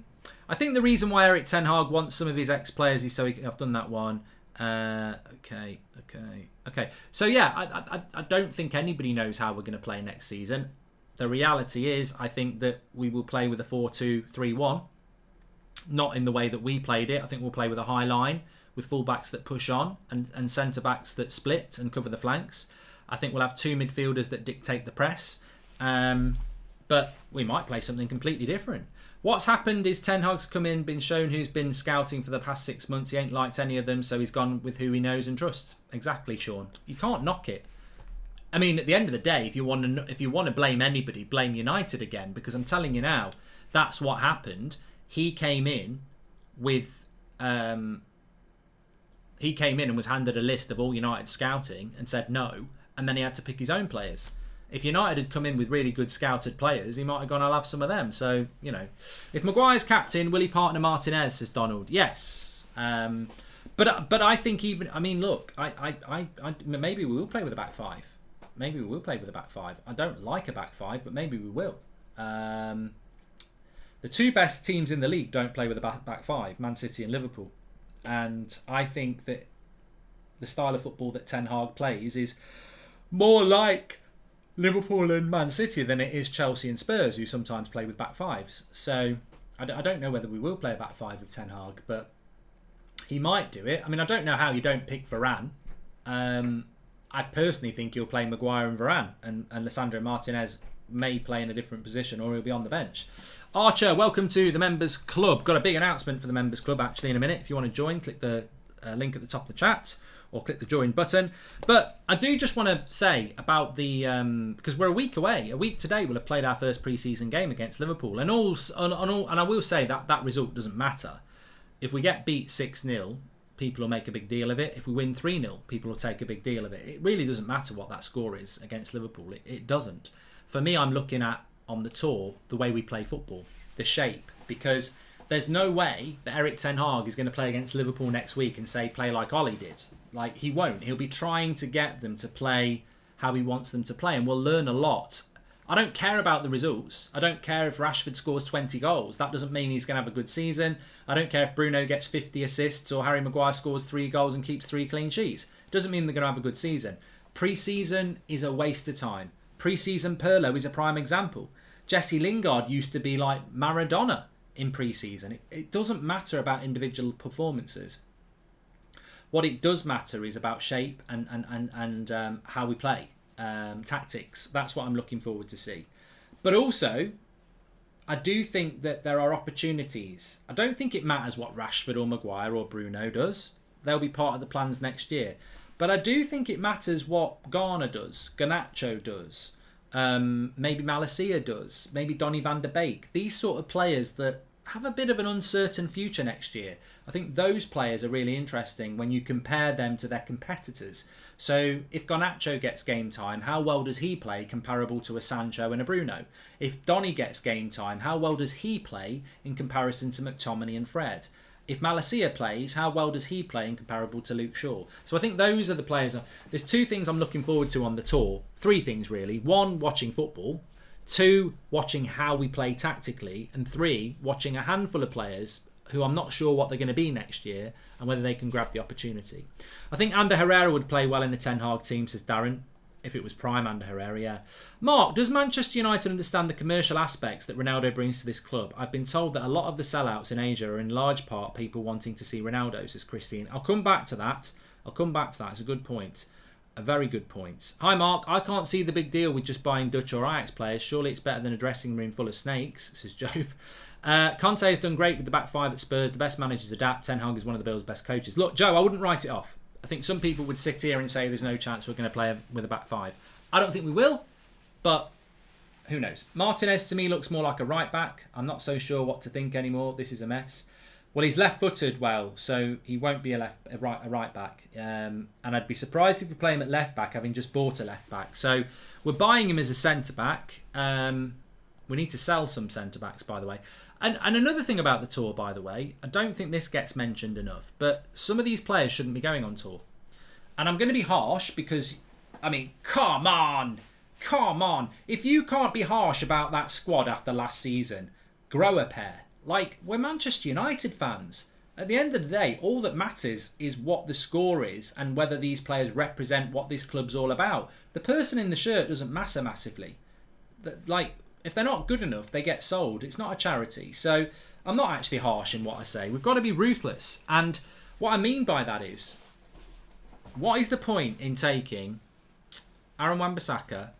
think the reason why Erik Ten Hag wants some of his ex-players is so I've done that one. Okay. So yeah, I don't think anybody knows how we're going to play next season. The reality is, I think that we will play with a 4-2-3-1. Not in the way that we played it. I think we'll play with a high line, with full-backs that push on and centre-backs that split and cover the flanks. I think we'll have 2 midfielders that dictate the press. But we might play something completely different. What's happened is Ten Hag's come in, been shown who's been scouting for the past 6 months. He ain't liked any of them, so he's gone with who he knows and trusts. Exactly, Sean. You can't knock it. I mean, at the end of the day, if you want to blame anybody, blame United again, because I'm telling you now, that's what happened. He came in with he came in and was handed a list of all United scouting and said no, and then he had to pick his own players. If United had come in with really good scouted players, he might have gone, I'll have some of them. So, you know, if Maguire's captain, will he partner Martinez, says Donald? Yes. But I think even, I mean, look, I maybe we will play with a back 5. Maybe we will play with a back 5. I don't like a back 5, but maybe we will. The 2 best teams in the league don't play with a back 5, Man City and Liverpool. And I think that the style of football that Ten Hag plays is more like Liverpool and Man City than it is Chelsea and Spurs, who sometimes play with back 5s. So I don't know whether we will play a back 5 with Ten Hag, but he might do it. I mean, I don't know how you don't pick Varane. I personally think he'll play Maguire and Varane, and Lissandro Martinez may play in a different position, or he'll be on the bench. Archer, welcome to the Members Club. Got a big announcement for the Members Club actually in a minute. If you want to join, click the link at the top of the chat, or click the join button. But I do just want to say about the because we're a week away. A week today we'll have played our first pre-season game against Liverpool, and I will say that result doesn't matter. If we get beat 6-0, people will make a big deal of it. If we win 3-0, people will take a big deal of it. It really doesn't matter what that score is against Liverpool. It doesn't. For me, I'm looking at on the tour the way we play football, the shape, because there's no way that Erik Ten Hag is going to play against Liverpool next week and say play like Ollie did. Like, he won't. He'll be trying to get them to play how he wants them to play, and we'll learn a lot. I don't care about the results. I don't care if Rashford scores 20 goals. That doesn't mean he's going to have a good season. I don't care if Bruno gets 50 assists or Harry Maguire scores 3 goals and keeps 3 clean sheets. Doesn't mean they're going to have a good season. Pre-season is a waste of time. Pre-season Pirlo is a prime example. Jesse Lingard used to be like Maradona in pre-season. It doesn't matter about individual performances. What it does matter is about shape and how we play. Tactics. That's what I'm looking forward to see. But also, I do think that there are opportunities. I don't think it matters what Rashford or Maguire or Bruno does. They'll be part of the plans next year. But I do think it matters what Garner does, Garnacho does, maybe Malacia does, maybe Donny van der Beek. These sort of players that have a bit of an uncertain future next year. I think those players are really interesting when you compare them to their competitors. So if Garnacho gets game time, how well does he play comparable to a Sancho and a Bruno? If Donny gets game time, how well does he play in comparison to McTominay and Fred? If Malacia plays, how well does he play in comparable to Luke Shaw? So I think those are the players. There's 2 things I'm looking forward to on the tour. 3 things really. 1, watching football. 2, watching how we play tactically. And 3, watching a handful of players who I'm not sure what they're going to be next year and whether they can grab the opportunity. I think Ander Herrera would play well in the Ten Hag team, says Darren. If it was prime Ander Herrera, yeah. Mark, does Manchester United understand the commercial aspects that Ronaldo brings to this club? I've been told that a lot of the sellouts in Asia are in large part people wanting to see Ronaldo, says Christine. I'll come back to that. It's a good point. A very good point. Hi Mark, I can't see the big deal with just buying Dutch or Ajax players. Surely it's better than a dressing room full of snakes, says Job. Conte has done great with the back 5 at Spurs. The best managers adapt. Ten Hag is one of the Bills' best coaches. Look, Joe, I wouldn't write it off. I think some people would sit here and say there's no chance we're going to play with a back 5. I don't think we will, but who knows? Martinez to me looks more like a right back. I'm not so sure what to think anymore. This is a mess. Well, he's left-footed, well, so he won't be a right back. And I'd be surprised if we play him at left back, having just bought a left back. So we're buying him as a centre back. We need to sell some centre backs, by the way. And another thing about the tour, by the way, I don't think this gets mentioned enough, but some of these players shouldn't be going on tour. And I'm going to be harsh because, I mean, come on. If you can't be harsh about that squad after last season, grow a pair. Like, we're Manchester United fans. At the end of the day, all that matters is what the score is and whether these players represent what this club's all about. The person in the shirt doesn't matter massively. Like, if they're not good enough, they get sold. It's not a charity. So I'm not actually harsh in what I say. We've got to be ruthless. And what I mean by that is, what is the point in taking Aaron Wan-Bissaka,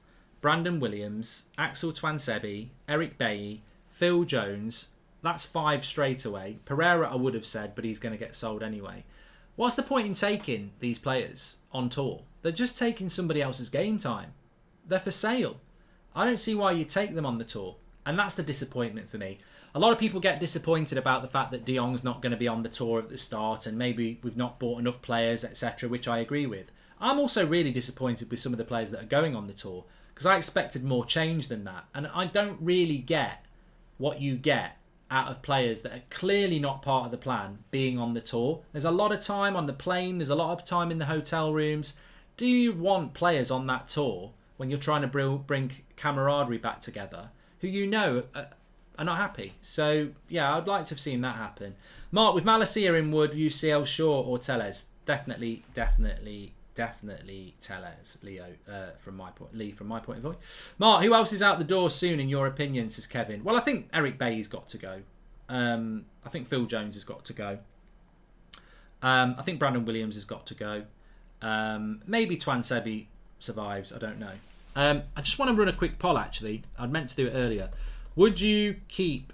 Brandon Williams, Axel Tuanzebe, Eric Bailly, Phil Jones? That's 5 straight away. Pereira I would have said, but he's going to get sold anyway. What's the point in taking these players on tour? They're just taking somebody else's game time. They're for sale. I don't see why you take them on the tour. And that's the disappointment for me. A lot of people get disappointed about the fact that De Jong's not going to be on the tour at the start and maybe we've not bought enough players, etc., which I agree with. I'm also really disappointed with some of the players that are going on the tour because I expected more change than that. And I don't really get what you get out of players that are clearly not part of the plan being on the tour. There's a lot of time on the plane. There's a lot of time in the hotel rooms. Do you want players on that tour when you're trying to bring camaraderie back together who you know are not happy? So, yeah, I'd like to have seen that happen. Mark, with Malacia in Wood, UCL, Shaw or Tellez? Definitely Tellez, Lee, from my point of view. Mark, who else is out the door soon in your opinion, says Kevin? Well, I think Eric Bailly's got to go. I think Phil Jones has got to go. I think Brandon Williams has got to go. Maybe Tuanzebe survives, I don't know. I just want to run a quick poll, actually. I'd meant to do it earlier. Would you keep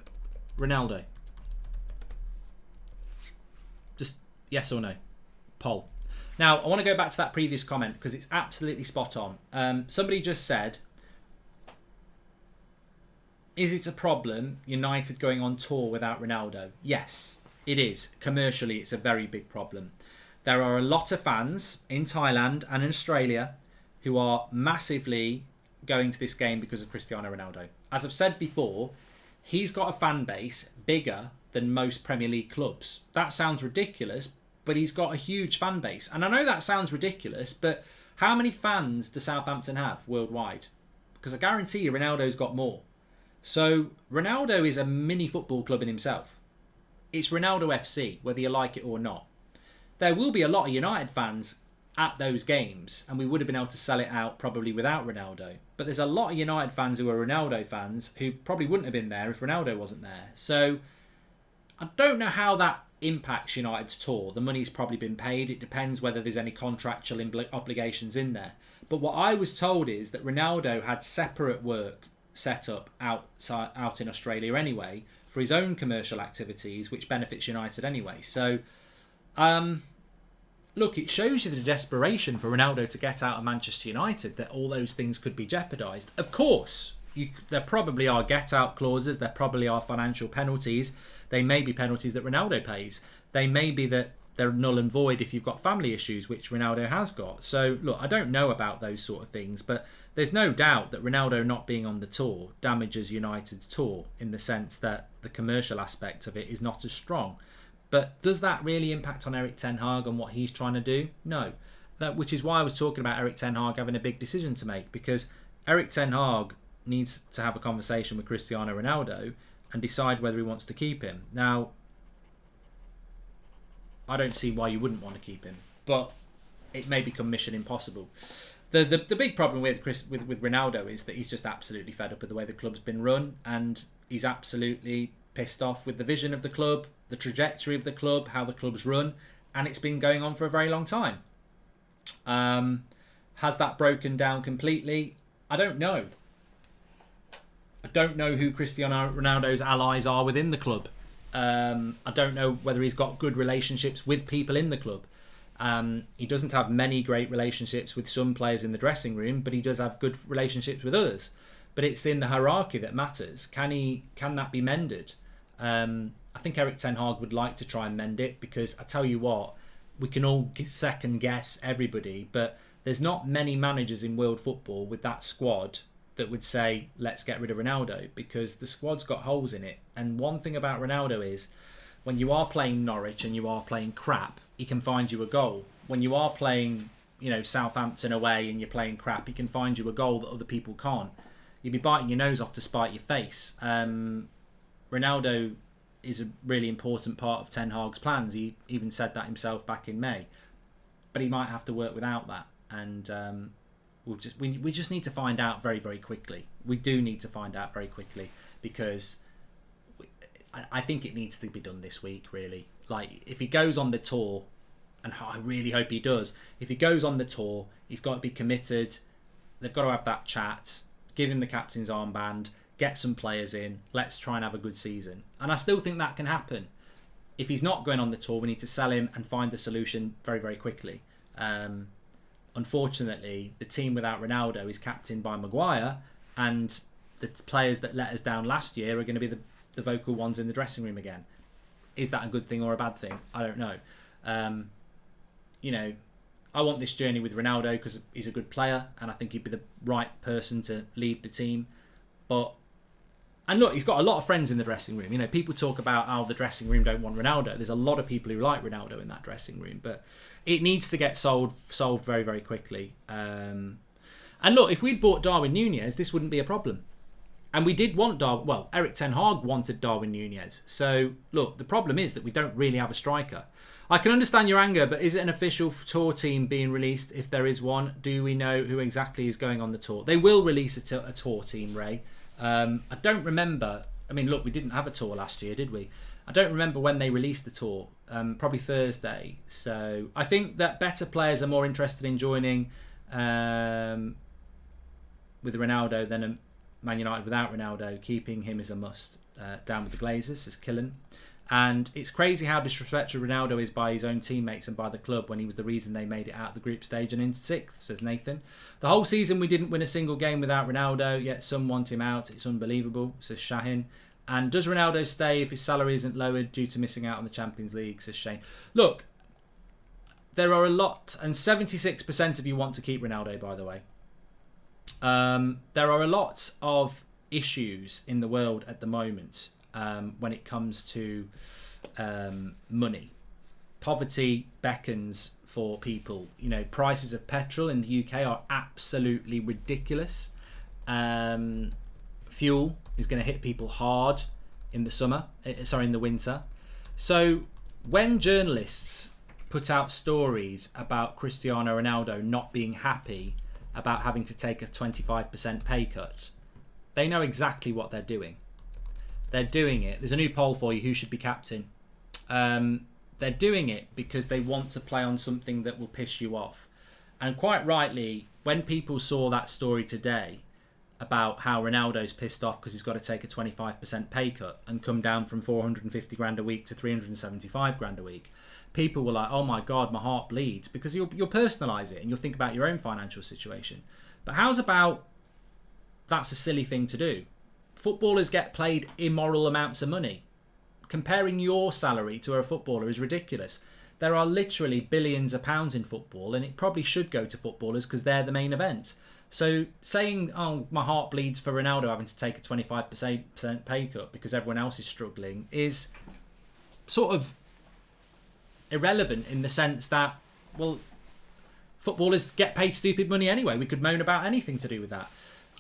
Ronaldo? Just yes or no. Poll. Now, I want to go back to that previous comment because it's absolutely spot on. Somebody just said, is it a problem United going on tour without Ronaldo? Yes, it is. Commercially, it's a very big problem. There are a lot of fans in Thailand and in Australia who are massively going to this game because of Cristiano Ronaldo. As I've said before, he's got a fan base bigger than most Premier League clubs. That sounds ridiculous, but he's got a huge fan base. And I know that sounds ridiculous, but how many fans does Southampton have worldwide? Because I guarantee you Ronaldo's got more. So Ronaldo is a mini football club in himself. It's Ronaldo FC, whether you like it or not. There will be a lot of United fans at those games, and we would have been able to sell it out probably without Ronaldo. But there's a lot of United fans who are Ronaldo fans who probably wouldn't have been there if Ronaldo wasn't there. So I don't know how that impacts United's tour. The money's probably been paid. It depends whether there's any contractual obligations in there. But what I was told is that Ronaldo had separate work set up out in Australia anyway for his own commercial activities, which benefits United anyway. So, look, it shows you the desperation for Ronaldo to get out of Manchester United, that all those things could be jeopardised. Of course, there probably are get-out clauses. There probably are financial penalties. They may be penalties that Ronaldo pays. They may be that they're null and void if you've got family issues, which Ronaldo has got. So, look, I don't know about those sort of things, but there's no doubt that Ronaldo not being on the tour damages United's tour in the sense that the commercial aspect of it is not as strong. But does that really impact on Erik ten Hag and what he's trying to do? No. Which is why I was talking about Erik ten Hag having a big decision to make, because Erik ten Hag needs to have a conversation with Cristiano Ronaldo and decide whether he wants to keep him. Now, I don't see why you wouldn't want to keep him, but it may become mission impossible. The big problem with Ronaldo is that he's just absolutely fed up with the way the club's been run, and he's absolutely pissed off with the vision of the club, the trajectory of the club, how the club's run, and it's been going on for a very long time. Has that broken down completely? I don't know. I don't know who Cristiano Ronaldo's allies are within the club. I don't know whether he's got good relationships with people in the club. He doesn't have many great relationships with some players in the dressing room, but he does have good relationships with others. But it's in the hierarchy that matters. Can that be mended? I think Erik ten Hag would like to try and mend it, because I tell you what, we can all second guess everybody, but there's not many managers in world football with that squad that would say, let's get rid of Ronaldo, because the squad's got holes in it. And one thing about Ronaldo is, when you are playing Norwich and you are playing crap, he can find you a goal. When you are playing, Southampton away and you're playing crap, he can find you a goal that other people can't. You'd be biting your nose off to spite your face. Ronaldo is a really important part of Ten Hag's plans. He even said that himself back in May. But he might have to work without that. And we just need to find out very, very quickly. We do need to find out very quickly, because I think it needs to be done this week, really. Like, if he goes on the tour, and I really hope he does, if he goes on the tour, he's got to be committed. They've got to have that chat, give him the captain's armband, get some players in, let's try and have a good season. And I still think that can happen. If he's not going on the tour, we need to sell him and find the solution very, very quickly. Unfortunately, the team without Ronaldo is captained by Maguire, and the players that let us down last year are going to be the vocal ones in the dressing room again. Is that a good thing or a bad thing? I don't know. I want this journey with Ronaldo because he's a good player, and I think he'd be the right person to lead the team. And look, he's got a lot of friends in the dressing room. People talk about how the dressing room don't want Ronaldo. There's a lot of people who like Ronaldo in that dressing room, but it needs to get solved very, very quickly. And look, if we'd bought Darwin Núñez, this wouldn't be a problem. And we did want Darwin. Well, Erik ten Hag wanted Darwin Núñez. So look, the problem is that we don't really have a striker. I can understand your anger, but is it an official tour team being released? If there is one, do we know who exactly is going on the tour? They will release a tour team, Ray. I don't remember. I mean, look, we didn't have a tour last year, did we? I don't remember when they released the tour. Probably Thursday. So I think that better players are more interested in joining with Ronaldo than a Man United without Ronaldo. Keeping him is a must. Down with the Glazers, says Killen. And it's crazy how disrespectful Ronaldo is by his own teammates and by the club, when he was the reason they made it out of the group stage and into 6th, says Nathan. The whole season we didn't win a single game without Ronaldo, yet some want him out. It's unbelievable, says Shahin. And does Ronaldo stay if his salary isn't lowered due to missing out on the Champions League, says Shane. Look, there are a lot, and 76% of you want to keep Ronaldo, by the way. There are a lot of issues in the world at the moment when it comes to money. Poverty beckons for people. Prices of petrol in the UK are absolutely ridiculous. Fuel is going to hit people hard in the winter. So when journalists put out stories about Cristiano Ronaldo not being happy about having to take a 25% pay cut, they know exactly what they're doing. They're doing it. There's a new poll for you. Who should be captain? They're doing it because they want to play on something that will piss you off. And quite rightly, when people saw that story today about how Ronaldo's pissed off because he's got to take a 25% pay cut and come down from 450 grand a week to 375 grand a week. People were like, oh my God, my heart bleeds, because you'll personalise it and you'll think about your own financial situation. But how's about that's a silly thing to do? Footballers get paid immoral amounts of money. Comparing your salary to a footballer is ridiculous. There are literally billions of pounds in football, and it probably should go to footballers because they're the main event. So saying, oh, my heart bleeds for Ronaldo having to take a 25% pay cut because everyone else is struggling is sort of irrelevant in the sense that, well, footballers get paid stupid money anyway. We could moan about anything to do with that.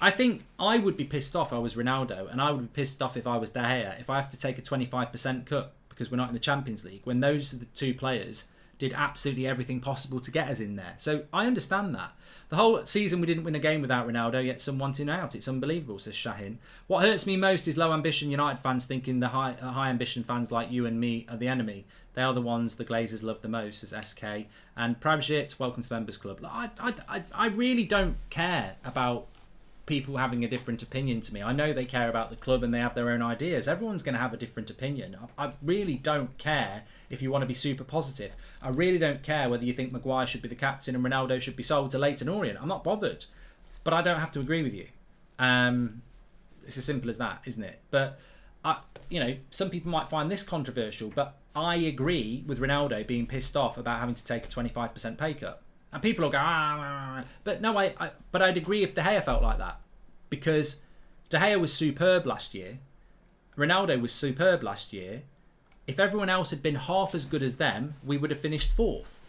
I think I would be pissed off if I was Ronaldo, and I would be pissed off if I was De Gea, if I have to take a 25% cut because we're not in the Champions League, when those are the two players did absolutely everything possible to get us in there. So I understand that. The whole season we didn't win a game without Ronaldo, yet some want him out. It's unbelievable, says Shahin. What hurts me most is low ambition United fans thinking the high ambition fans like you and me are the enemy. They are the ones the Glazers love the most, says SK. And Prabjit, welcome to the Members Club. I really don't care about people having a different opinion to me. I know they care about the club and they have their own ideas. Everyone's going to have a different opinion. I really don't care if you want to be super positive. I really don't care whether you think Maguire should be the captain and Ronaldo should be sold to Leyton Orient. I'm not bothered. But I don't have to agree with you. It's as simple as that, isn't it? But, some people might find this controversial, but I agree with Ronaldo being pissed off about having to take a 25% pay cut. And people will go, but no, but I'd agree if De Gea felt like that. Because De Gea was superb last year. Ronaldo was superb last year. If everyone else had been half as good as them, we would have finished fourth.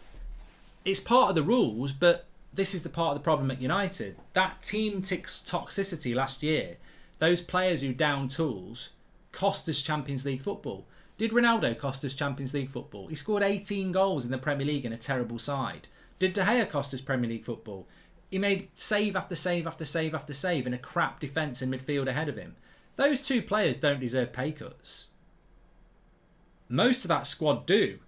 It's part of the rules, but this is the part of the problem at United. That team toxicity last year, those players who down tools, cost us Champions League football. Did Ronaldo cost us Champions League football? He scored 18 goals in the Premier League in a terrible side. Did De Gea cost us Premier League football? He made save after save after save after save in a crap defence and midfield ahead of him. Those two players don't deserve pay cuts. Most of that squad do.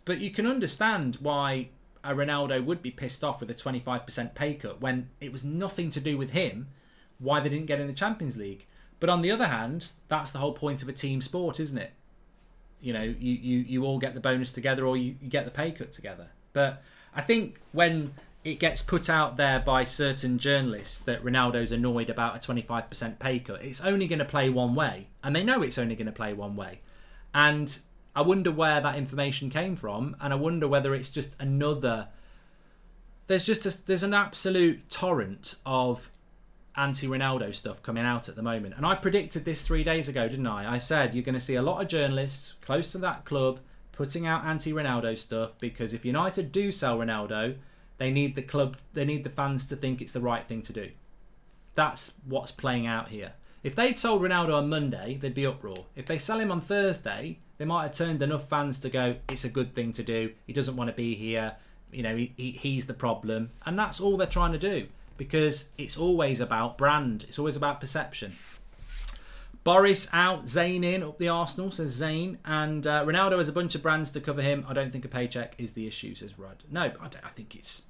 But you can understand why a Ronaldo would be pissed off with a 25% pay cut when it was nothing to do with him, why they didn't get in the Champions League. But on the other hand, that's the whole point of a team sport, isn't it? You all get the bonus together or you get the pay cut together. But I think when it gets put out there by certain journalists that Ronaldo's annoyed about a 25% pay cut, it's only going to play one way. And they know it's only going to play one way. And I wonder where that information came from. And I wonder whether it's just another... There's an absolute torrent of anti-Ronaldo stuff coming out at the moment. And I predicted this 3 days ago, didn't I? I said you're going to see a lot of journalists close to that club putting out anti-Ronaldo stuff, because if United do sell Ronaldo, they need the fans to think it's the right thing to do. That's what's playing out here. If they'd sold Ronaldo on Monday, there'd be uproar. If they sell him on Thursday, they might have turned enough fans to go, it's a good thing to do. He doesn't want to be here. He's the problem. And that's all they're trying to do, because it's always about brand. It's always about perception. Boris out, Zane in, up the Arsenal, says Zane. And Ronaldo has a bunch of brands to cover him. I don't think a paycheck is the issue, says Rudd. No, I think it's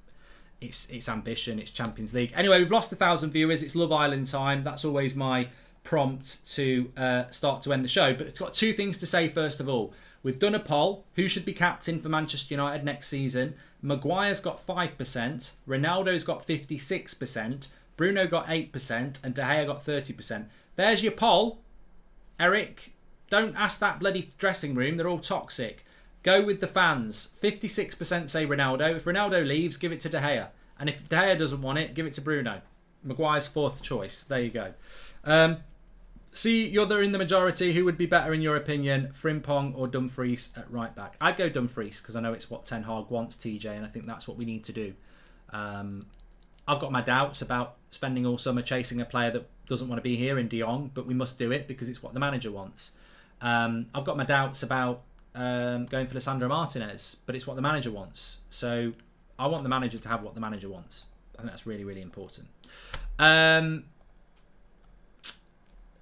ambition, it's Champions League. Anyway, we've lost 1,000 viewers. It's Love Island time. That's always my prompt to start to end the show. But I've got two things to say first of all. We've done a poll. Who should be captain for Manchester United next season? Maguire's got 5%. Ronaldo's got 56%. Bruno got 8%. And De Gea got 30%. There's your poll. Eric, don't ask that bloody dressing room. They're all toxic. Go with the fans. 56% say Ronaldo. If Ronaldo leaves, give it to De Gea. And if De Gea doesn't want it, give it to Bruno. Maguire's fourth choice. There you go. See, you're in the majority. Who would be better in your opinion, Frimpong or Dumfries at right back? I'd go Dumfries because I know it's what Ten Hag wants, TJ, and I think that's what we need to do. I've got my doubts about spending all summer chasing a player that doesn't want to be here in De Jong, but we must do it because it's what the manager wants. I've got my doubts about going for Lisandro Martinez, but it's what the manager wants. So I want the manager to have what the manager wants. I think that's really, really important.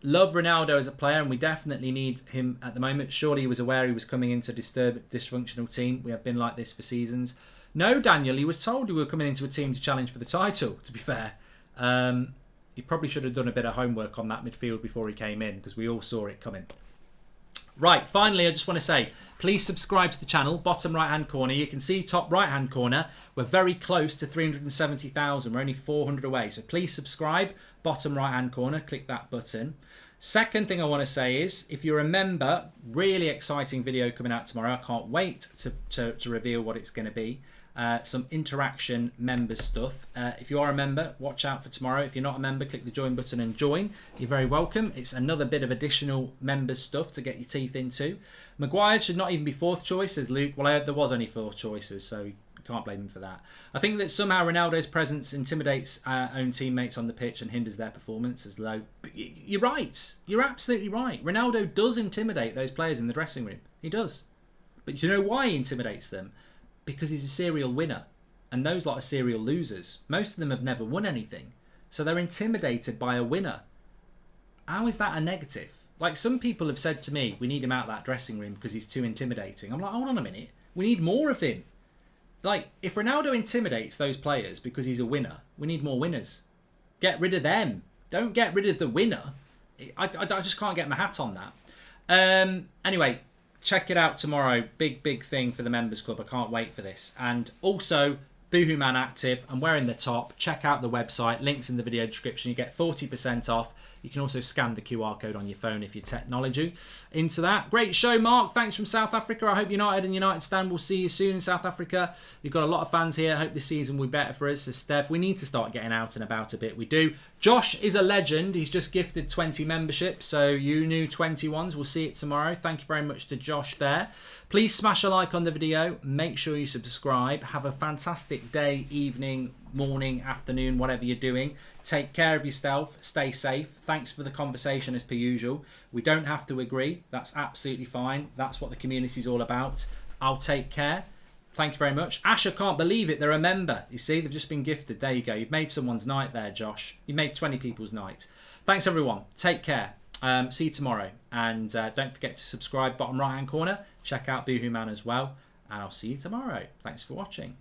Love Ronaldo as a player, and we definitely need him at the moment. Surely he was aware he was coming into a dysfunctional team. We have been like this for seasons. No, Daniel, he was told we were coming into a team to challenge for the title, to be fair. he probably should have done a bit of homework on that midfield before he came in, because we all saw it coming. Right, finally, I just want to say, please subscribe to the channel, bottom right-hand corner. You can see top right-hand corner, we're very close to 370,000. We're only 400 away. So please subscribe, bottom right-hand corner, click that button. Second thing I want to say is, if you're a member, really exciting video coming out tomorrow. I can't wait to reveal what it's going to be. Some interaction member stuff. If you are a member, watch out for tomorrow. If you're not a member, click the join button and join. You're very welcome. It's another bit of additional member stuff to get your teeth into. Maguire should not even be fourth choice, says Luke. Well, there was only 4 choices, so you can't blame him for that. I think that somehow Ronaldo's presence intimidates our own teammates on the pitch and hinders their performance as low. But you're right. You're absolutely right. Ronaldo does intimidate those players in the dressing room. He does. But do you know why he intimidates them? Because he's a serial winner, and those lot are serial losers. Most of them have never won anything, so they're intimidated by a winner. How is that a negative? Like, some people have said to me, we need him out of that dressing room because he's too intimidating. I'm like, hold on a minute, we need more of him. Like, if Ronaldo intimidates those players because he's a winner, we need more winners. Get rid of them. Don't get rid of the winner. I just can't get my hat on that. Anyway, check it out tomorrow. Big thing for the members club. I can't wait for this. And also, Boohoo Man Active. I'm wearing the top. Check out the website. Links in the video description. You get 40% off. You can also scan the QR code on your phone if you're technology into that. Great show, Mark. Thanks from South Africa. I hope United and United Stand will see you soon in South Africa. You've got a lot of fans here. I hope this season will be better for us. So Steph, we need to start getting out and about a bit. We do. Josh is a legend. He's just gifted 20 memberships. So you new 21s. We'll see it tomorrow. Thank you very much to Josh there. Please smash a like on the video. Make sure you subscribe. Have a fantastic day, evening, morning, afternoon, whatever you're doing. Take care of yourself. Stay safe. Thanks for the conversation as per usual. We don't have to agree. That's absolutely fine. That's what the community's all about. I'll take care. Thank you very much. Asher can't believe it. They're a member. You see, they've just been gifted. There you go. You've made someone's night there, Josh. You've made 20 people's night. Thanks, everyone. Take care. See you tomorrow. And don't forget to subscribe, bottom right-hand corner. Check out Boohoo Man as well. And I'll see you tomorrow. Thanks for watching.